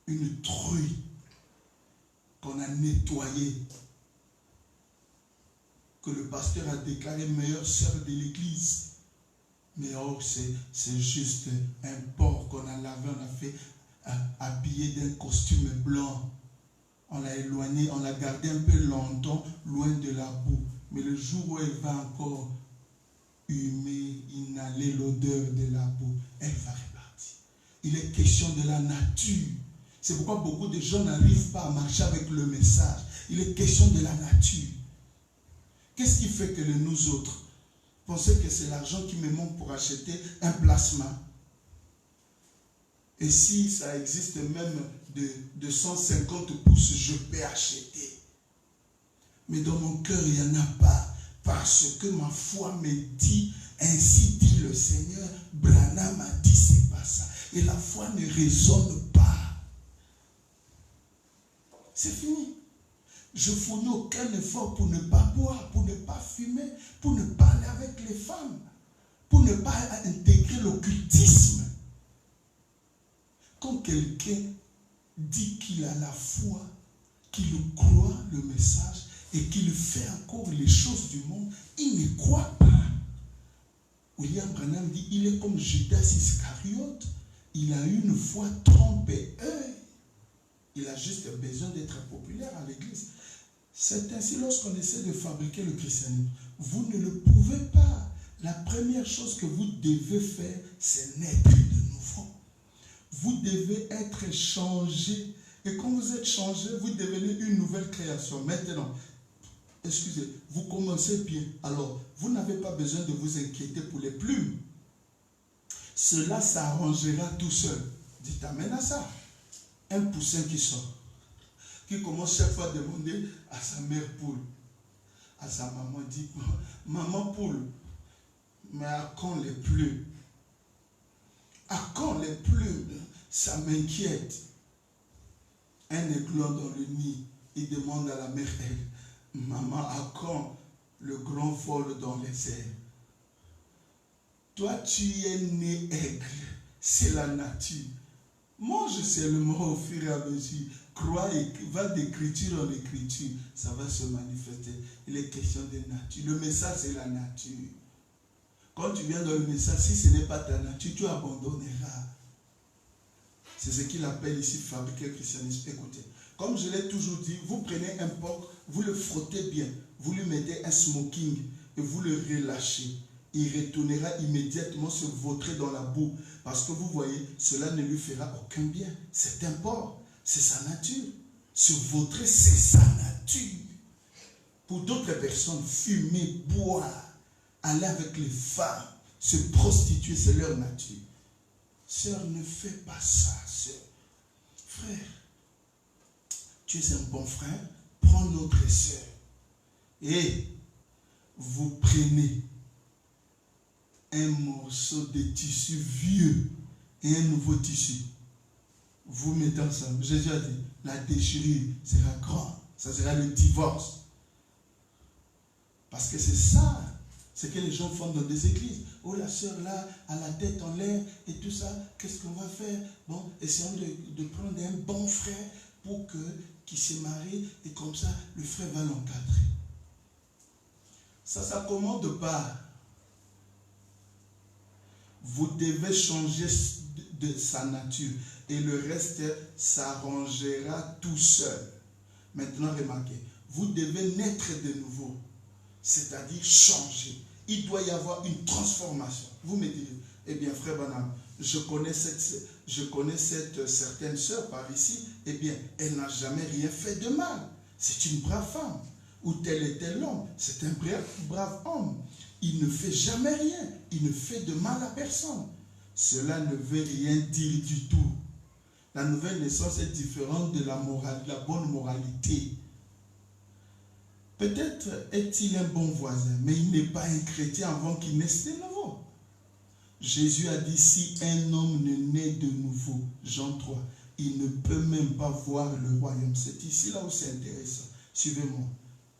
Une truie qu'on a nettoyée, que le pasteur a déclaré meilleure sœur de l'église. Mais oh, c'est juste un porc qu'on a lavé, on a fait habillé d'un costume blanc. On l'a éloigné, on l'a gardé un peu longtemps, loin de la boue. Mais le jour où elle va encore humer, inhaler l'odeur de la boue, elle va repartir. Il est question de la nature. C'est pourquoi beaucoup de gens n'arrivent pas à marcher avec le message. Il est question de la nature. Qu'est-ce qui fait que nous autres pensez que c'est l'argent qui me manque pour acheter un plasma? Et si ça existe même de 150 pouces, je peux acheter. Mais dans mon cœur, il n'y en a pas. Parce que ma foi me dit, ainsi dit le Seigneur, Branham a dit, c'est pas ça. Et la foi ne résonne pas. C'est fini. Je fournis aucun effort pour ne pas boire, pour ne pas fumer, pour ne pas aller avec les femmes, pour ne pas intégrer l'occultisme. Quand quelqu'un dit qu'il a la foi, qu'il croit le message et qu'il fait encore les choses du monde, il ne croit pas. William Branham dit, il est comme Judas Iscariote, il a une foi trompée. Il a juste besoin d'être populaire à l'église. C'est ainsi lorsqu'on essaie de fabriquer le christianisme. Vous ne le pouvez pas. La première chose que vous devez faire, c'est naître de nouveau. Vous devez être changé. Et quand vous êtes changé, vous devenez une nouvelle création. Maintenant, excusez, vous commencez bien. Alors, vous n'avez pas besoin de vous inquiéter pour les plumes. Cela s'arrangera tout seul. Dites amen à ça. Un poussin qui sort, qui commence chaque fois à demander à sa mère poule, à sa maman, dit, maman poule, mais à quand les plumes? À quand les plumes? Ça m'inquiète. Un aiglon dans le nid, il demande à la mère, maman, à quand le grand vol dans les airs? Toi, tu es né aigle, c'est la nature. Mange seulement au fur et à mesure. Crois et va d'écriture en écriture. Ça va se manifester. Il est question de nature. Le message, c'est la nature. Quand tu viens dans le message, si ce n'est pas ta nature, tu abandonneras. C'est ce qu'il appelle ici fabriquer le christianisme. Écoutez, comme je l'ai toujours dit, vous prenez un porc, vous le frottez bien, vous lui mettez un smoking et vous le relâchez. Il retournera immédiatement se vautrer dans la boue. Parce que vous voyez, cela ne lui fera aucun bien. C'est un porc. C'est sa nature. Se vautrer, c'est sa nature. Pour d'autres personnes, fumer, boire, aller avec les femmes, se prostituer, c'est leur nature. Sœur, ne fais pas ça, sœur. Frère, tu es un bon frère, prends notre sœur. Et vous prenez un morceau de tissu vieux et un nouveau tissu. Vous mettez ensemble. Jésus a dit, la déchirure sera grande. Ça sera le divorce. Parce que c'est ça, ce que les gens font dans des églises. Oh, la sœur là, a la tête en l'air et tout ça, qu'est-ce qu'on va faire? Bon, essayons de prendre un bon frère pour qu'il se marie et comme ça, le frère va l'encadrer. Ça ne commande pas. Vous devez changer de sa nature et le reste s'arrangera tout seul. Maintenant, remarquez, vous devez naître de nouveau, c'est-à-dire changer. Il doit y avoir une transformation. Vous me dites, eh bien, frère Branham, je connais cette certaine sœur par ici, eh bien, elle n'a jamais rien fait de mal. C'est une brave femme. Ou tel est tel homme, c'est un brave homme. Il ne fait jamais rien. Il ne fait de mal à personne. Cela ne veut rien dire du tout. La nouvelle naissance est différente de la bonne moralité. Peut-être est-il un bon voisin, mais il n'est pas un chrétien avant qu'il naisse de nouveau. Jésus a dit, si un homme ne naît de nouveau, Jean 3, il ne peut même pas voir le royaume. C'est ici là où c'est intéressant. Suivez-moi.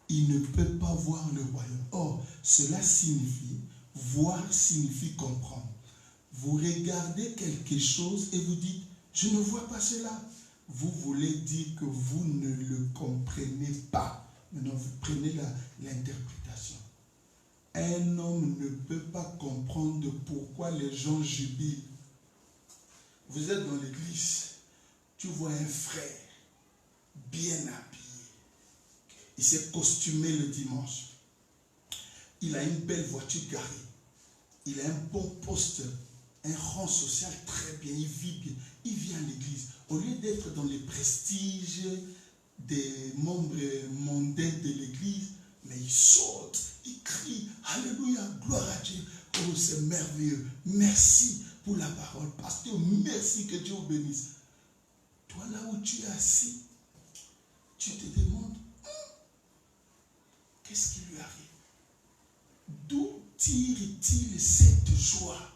Il ne peut pas voir le royaume. Or, Cela signifie, voir signifie comprendre. Vous regardez quelque chose et vous dites, je ne vois pas cela. Vous voulez dire que vous ne le comprenez pas. Maintenant, vous prenez l'interprétation. Un homme ne peut pas comprendre pourquoi les gens jubilent. Vous êtes dans l'église, tu vois un frère bien habillé. Il s'est costumé le dimanche. Il a une belle voiture garée. Il a un bon poste, un rang social très bien. Il vit bien. Il vient à l'église. Au lieu d'être dans les prestiges des membres mondains de l'église, mais il saute, il crie, Alléluia, gloire à Dieu. Oh, c'est merveilleux. Merci pour la parole. Pasteur, merci, que Dieu vous bénisse. Toi, là où tu es assis, tu te demandes, qu'est-ce qui lui arrive? D'où tire-t-il cette joie?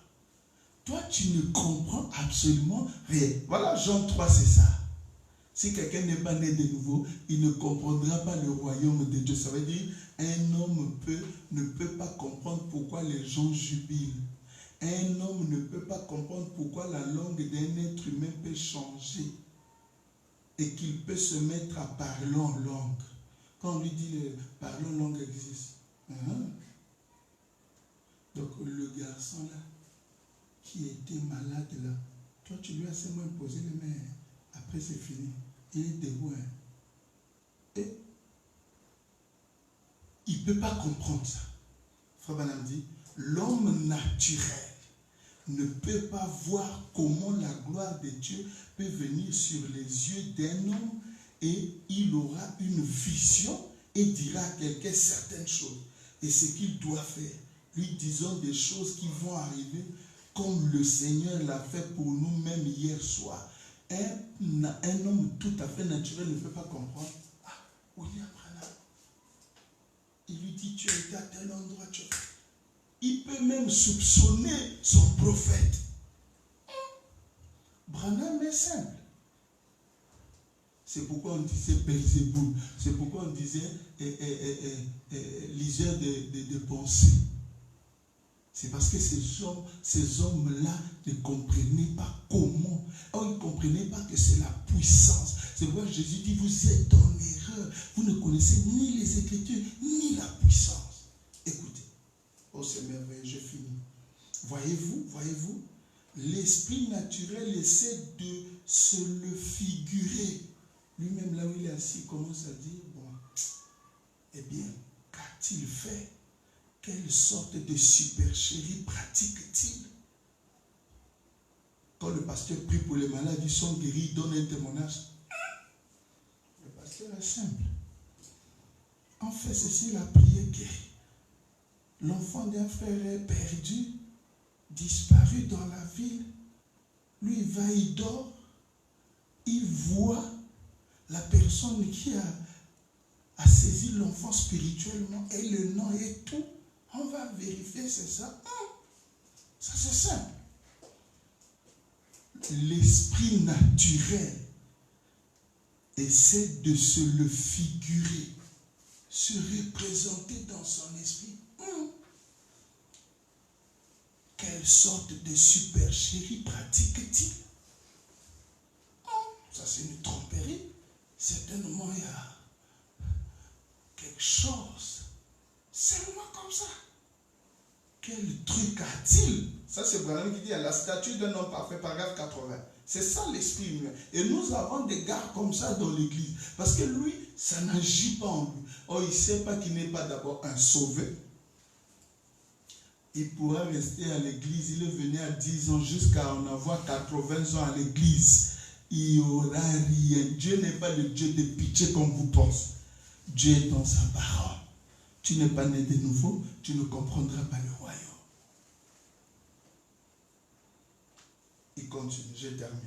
Toi, tu ne comprends absolument rien. Voilà, Jean 3, c'est ça. Si quelqu'un n'est pas né de nouveau, il ne comprendra pas le royaume de Dieu. Ça veut dire, un homme ne peut pas comprendre pourquoi les gens jubilent. Un homme ne peut pas comprendre pourquoi la langue d'un être humain peut changer et qu'il peut se mettre à parler en langue. Quand on lui dit parler en langue existe. Donc le garçon là, qui était malade là, toi tu lui as seulement imposé les mains, après c'est fini. Il est debout. Et il ne peut pas comprendre ça. Frère Branham dit, l'homme naturel ne peut pas voir comment la gloire de Dieu peut venir sur les yeux d'un homme et il aura une vision et dira à quelqu'un certaines choses. Et ce qu'il doit faire, lui disons des choses qui vont arriver comme le Seigneur l'a fait pour nous-mêmes hier soir. Un homme tout à fait naturel ne peut pas comprendre. Ah, William Branham, il lui dit, tu as été à tel endroit, tu as fait. Il peut même soupçonner son prophète. Branham est simple. C'est pourquoi on disait Belzéboul. C'est pourquoi on disait liseur de pensées. C'est parce que ces hommes-là ne comprenaient pas comment. Ils ne comprenaient pas que c'est la puissance. C'est pourquoi Jésus dit, vous êtes en erreur. Vous ne connaissez ni les Écritures, ni la puissance. Écoutez. Oh, c'est merveilleux, je finis. Voyez-vous, l'esprit naturel essaie de se le figurer. Lui-même, là où il est assis, commence à dire, bon, eh bien, qu'a-t-il fait? Quelle sorte de supercherie pratique-t-il? Quand le pasteur prie pour les malades, ils sont guéris, il donne un témoignage. Le pasteur est simple. En fait, ceci, il a prié guéri. L'enfant d'un frère est perdu, disparu dans la ville. Lui, il va, il dort. Il voit la personne qui a saisi l'enfant spirituellement et le nom et tout. On va vérifier, c'est ça. Ça, c'est simple. L'esprit naturel essaie de se le figurer, se représenter dans son esprit. Quelle sorte de supercherie pratique-t-il? Ça, c'est une tromperie. Certainement, il y a quelque chose. Seulement comme ça. Quel truc a-t-il? Ça, c'est Branham qui dit à la statue d'un homme parfait, paragraphe 80. C'est ça l'esprit humain. Et nous avons des gars comme ça dans l'église. Parce que lui, ça n'agit pas en lui. Oh, il ne sait pas qu'il n'est pas d'abord un sauvé. Il pourra rester à l'église. Il est venu à 10 ans jusqu'à en avoir 80 ans à l'église. Il n'y aura rien. Dieu n'est pas le Dieu de pitié comme vous pensez. Dieu est dans sa parole. Tu n'es pas né de nouveau, tu ne comprendras pas le royaume. Il continue, je termine.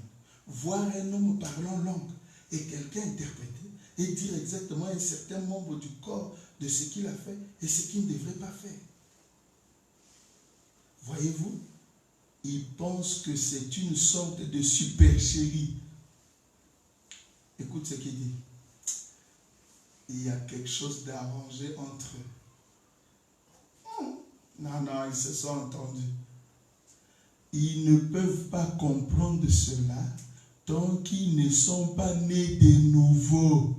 Voir un homme parlant langue et quelqu'un interpréter et dire exactement un certain membre du corps de ce qu'il a fait et ce qu'il ne devrait pas faire. Voyez-vous, il pense que c'est une sorte de supercherie. Écoute ce qu'il dit. Il y a quelque chose d'arrangé entre eux. Ah non, ils se sont entendus. Ils ne peuvent pas comprendre cela tant qu'ils ne sont pas nés de nouveau.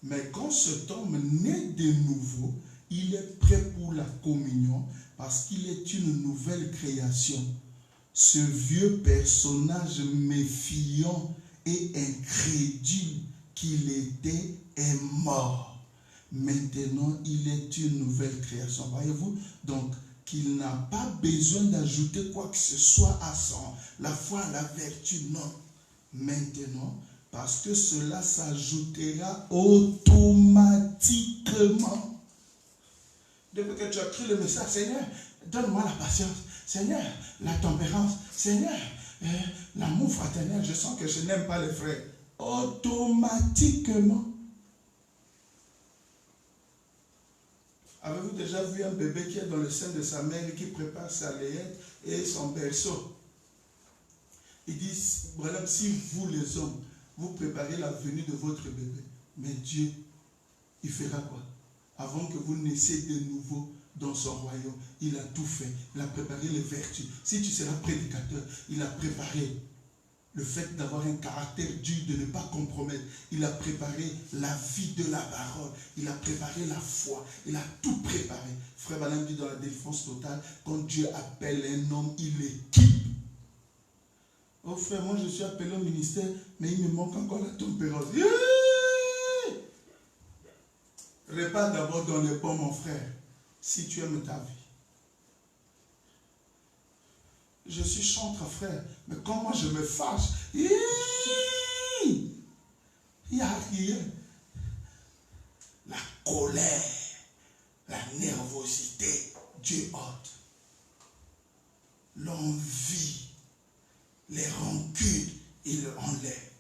Mais quand cet homme naît de nouveau, il est prêt pour la communion parce qu'il est une nouvelle création. Ce vieux personnage méfiant et incrédule qu'il était est mort. Maintenant, il est une nouvelle création. Voyez-vous? Donc, qu'il n'a pas besoin d'ajouter quoi que ce soit à la foi, à la vertu, non. Maintenant, parce que cela s'ajoutera automatiquement. Depuis que tu as pris le message, Seigneur, donne-moi la patience. Seigneur, la tempérance. Seigneur, l'amour fraternel. Je sens que je n'aime pas les frères. Automatiquement. Avez-vous déjà vu un bébé qui est dans le sein de sa mère et qui prépare sa layette et son berceau? Il dit, voilà, si vous les hommes, vous préparez la venue de votre bébé, mais Dieu, il fera quoi? Avant que vous naissiez de nouveau dans son royaume, il a tout fait. Il a préparé les vertus. Si tu seras prédicateur, il a préparé le fait d'avoir un caractère dur, de ne pas compromettre. Il a préparé la vie de la parole. Il a préparé la foi. Il a tout préparé. Frère Balaam dit dans la défense totale, quand Dieu appelle un homme, il l'équipe. Oh frère, moi je suis appelé au ministère, mais il me manque encore la tempérance. Répare d'abord dans les pommes, mon frère, si tu aimes ta vie. Je suis chantre, frère, mais quand moi je me fâche, il n'y a rien. La colère, la nervosité, Dieu ôte. L'envie, les rancunes, il enlève.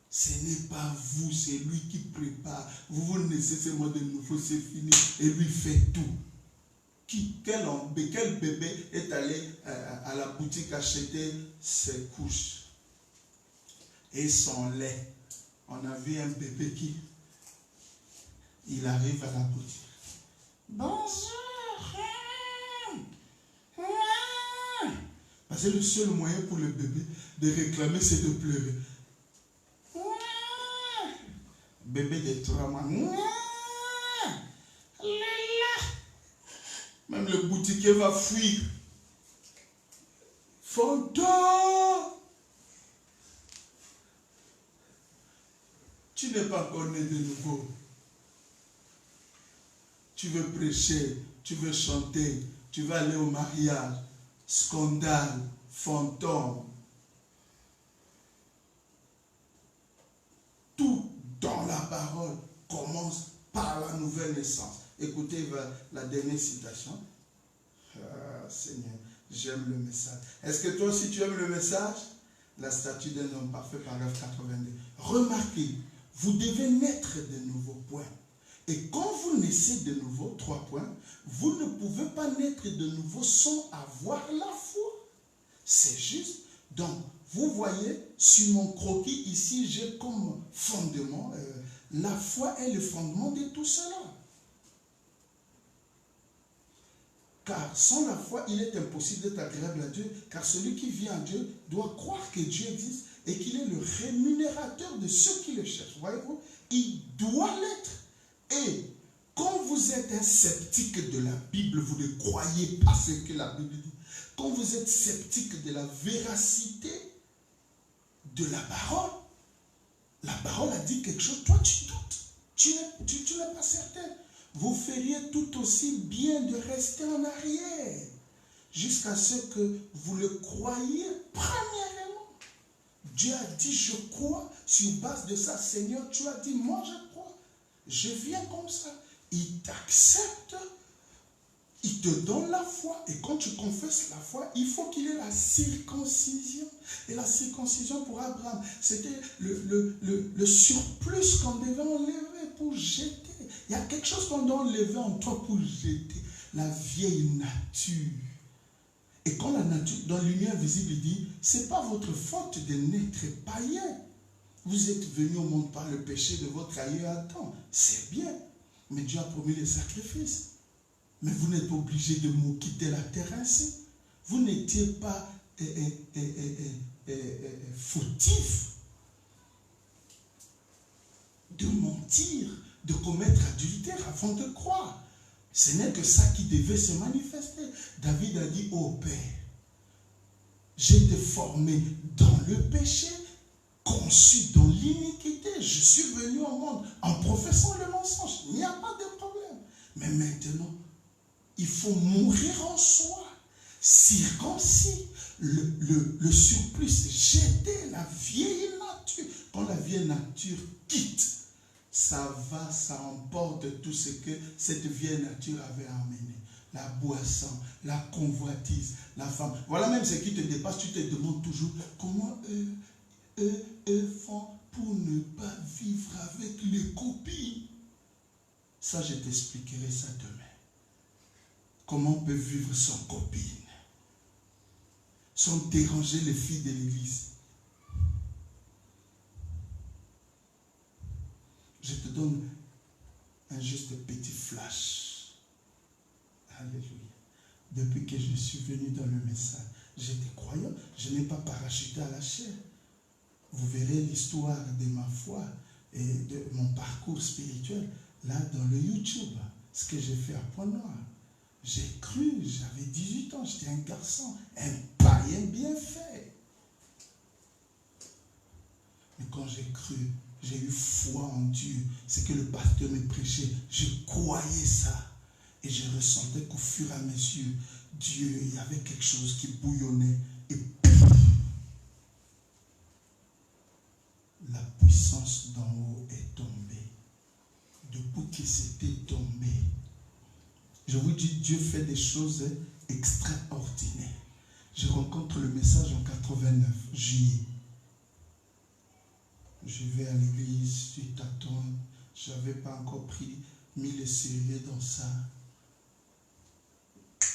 Ce n'est pas vous, c'est lui qui prépare. Vous naissez seulement de nouveau, c'est fini. Et lui fait tout. Quel bébé est allé à la boutique acheter ses couches et son lait? On a vu un bébé qui, il arrive à la boutique. Bonjour. Parce que le seul moyen pour le bébé de réclamer, c'est de pleurer. Bébé de 3 mois. Même le boutiquier va fuir. Fantôme! Tu n'es pas encore né de nouveau. Tu veux prêcher, tu veux chanter, tu veux aller au mariage. Scandale, fantôme. Tout dans la parole commence par la nouvelle naissance. Écoutez la dernière citation. Ah, Seigneur, j'aime le message. Est-ce que toi aussi tu aimes le message? La statue d'un homme parfait, paragraphe 82. Remarquez, vous devez naître de nouveau, point. Et quand vous naissez de nouveau, 3 points, vous ne pouvez pas naître de nouveau sans avoir la foi. C'est juste. Donc, vous voyez, sur mon croquis ici, j'ai comme fondement, la foi est le fondement de tout cela. Car sans la foi, il est impossible d'être agréable à Dieu, car celui qui vient à Dieu doit croire que Dieu existe et qu'il est le rémunérateur de ceux qui le cherchent. Voyez-vous, il doit l'être. Et quand vous êtes un sceptique de la Bible, vous ne croyez pas ce que la Bible dit. Quand vous êtes sceptique de la véracité de la parole a dit quelque chose, toi tu doutes, tu n'es pas certain. Vous feriez tout aussi bien de rester en arrière jusqu'à ce que vous le croyiez premièrement. Dieu a dit, je crois, sur base de ça, Seigneur, tu as dit, moi je crois, je viens comme ça. Il t'accepte, il te donne la foi, et quand tu confesses la foi, il faut qu'il ait la circoncision. Et la circoncision pour Abraham, c'était le surplus qu'on devait enlever pour jeter. Il y a quelque chose qu'on doit enlever en toi pour jeter. La vieille nature. Et quand la nature, dans l'univers visible, il dit, ce n'est pas votre faute de n'être païen. Vous êtes venu au monde par le péché de votre aïeux Adam. C'est bien. Mais Dieu a promis les sacrifices. Mais vous n'êtes pas obligé de quitter la terre ainsi. Vous n'étiez pas fautif de mentir, de commettre adultère avant de croire. Ce n'est que ça qui devait se manifester. David a dit, ô Père, j'ai été formé dans le péché, conçu dans l'iniquité. Je suis venu au monde en professant le mensonge. Il n'y a pas de problème. Mais maintenant, il faut mourir en soi, circoncis, le surplus, jeter la vieille nature. Quand la vieille nature quitte, ça emporte tout ce que cette vieille nature avait amené. La boisson, la convoitise, la femme. Voilà même ce qui te dépasse. Tu te demandes toujours comment eux font pour ne pas vivre avec les copines. Ça, je t'expliquerai ça demain. Comment on peut vivre sans copine, sans déranger les filles de l'église. Je te donne un juste petit flash. Alléluia. Depuis que je suis venu dans le message, j'étais croyant, je n'ai pas parachuté à la chair. Vous verrez l'histoire de ma foi et de mon parcours spirituel là dans le YouTube. Ce que j'ai fait à Point-Noir. J'ai cru, j'avais 18 ans, j'étais un garçon, un païen bien fait. Mais quand j'ai cru, j'ai eu foi en Dieu. Ce que le pasteur me prêchait, je croyais ça. Et je ressentais qu'au fur et à mesure, Dieu, il y avait quelque chose qui bouillonnait. Et la puissance d'en haut est tombée. Depuis que c'était tombé, je vous dis, Dieu fait des choses extraordinaires. Je rencontre le message en 89, juillet. Je vais à l'église, je tâtonne. Je n'avais pas encore mis le sérieux dans ça.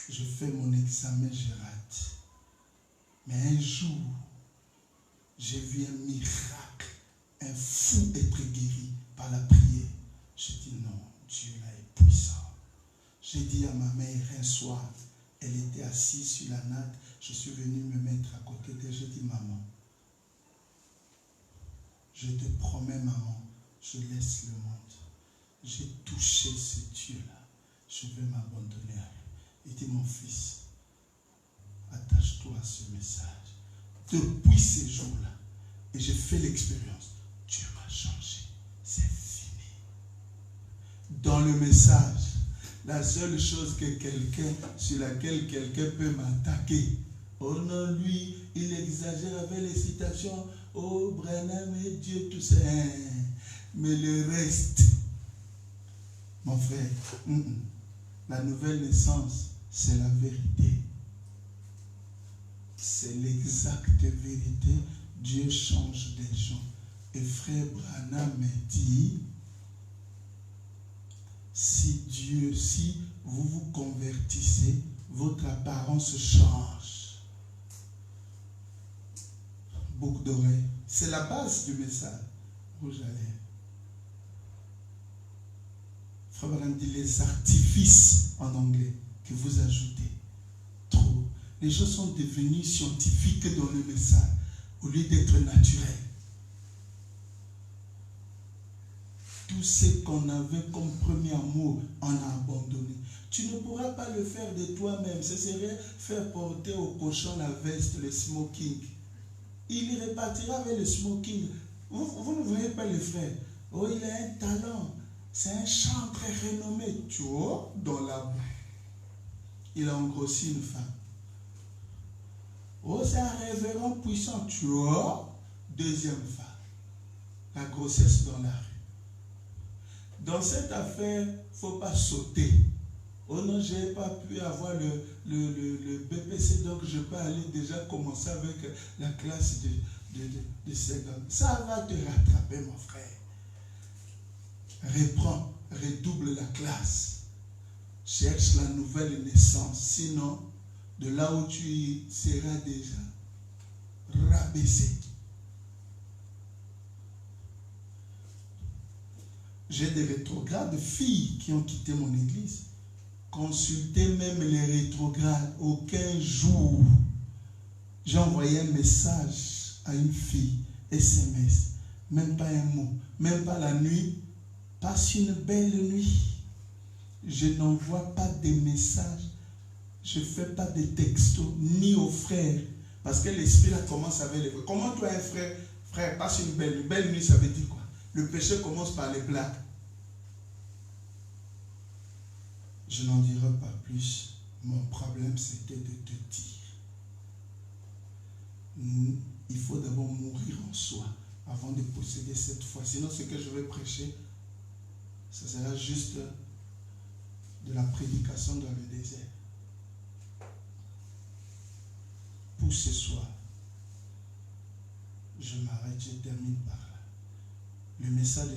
Je fais mon examen, je rate. Mais un jour, j'ai vu un miracle, un fou être guéri par la prière. Je dis non, Dieu là est puissant. J'ai dit à ma mère un soir, elle était assise sur la natte, je suis venu me mettre à côté d'elle, j'ai dit maman, je te promets maman, je laisse le monde. J'ai touché ce Dieu-là, je vais m'abandonner à lui. Il dit mon fils, attache-toi à ce message. Depuis ces jours-là, et j'ai fait l'expérience, Dieu m'a changé, c'est fini. Dans le message, la seule chose sur laquelle quelqu'un peut m'attaquer, oh non, lui, il exagère avec les citations, oh, Branham et Dieu, tout ça. Mais le reste, mon frère, la nouvelle naissance, c'est la vérité. C'est l'exacte vérité. Dieu change des gens. Et frère Branham me dit, si vous vous convertissez, votre apparence change. Boucle d'oreille. C'est la base du message. Rouge à lèvres. Frère Branham dit les artifices en anglais que vous ajoutez. Trop. Les gens sont devenus scientifiques dans le message au lieu d'être naturels. Tout ce qu'on avait comme premier amour, on a abandonné. Tu ne pourras pas le faire de toi-même. Ce serait faire porter au cochon la veste, le smoking. Il y repartira avec le smoking. Vous ne voyez pas le frère. Oh, il a un talent. C'est un chanteur renommé. Tu vois, dans la boue. Il a engrossi une femme. Oh, c'est un révérend puissant. Tu vois, deuxième femme. La grossesse dans la rue. Dans cette affaire, il ne faut pas sauter. Oh non, je n'ai pas pu avoir le BPC, donc je peux aller déjà commencer avec la classe de seconde. Ça va te rattraper, mon frère. Reprends, redouble la classe. Cherche la nouvelle naissance. Sinon, de là où tu seras déjà rabaissé. J'ai des rétrogrades de filles qui ont quitté mon église. consulter même les rétrogrades. Aucun jour, j'ai envoyé un message à une fille, SMS, même pas un mot, même pas la nuit. Passe une belle nuit. Je n'envoie pas de messages, je ne fais pas de textos, ni aux frères. Parce que l'esprit là commence avec les frères. Comment toi, un frère, passe une belle nuit, ça veut dire quoi? Le péché commence par les blagues. Je n'en dirai pas plus. Mon problème, c'était de te dire. Il faut d'abord mourir en soi avant de posséder cette foi. Sinon, ce que je vais prêcher, ça sera juste de la prédication dans le désert. Pour ce soir, je m'arrête, je termine par là. Le message de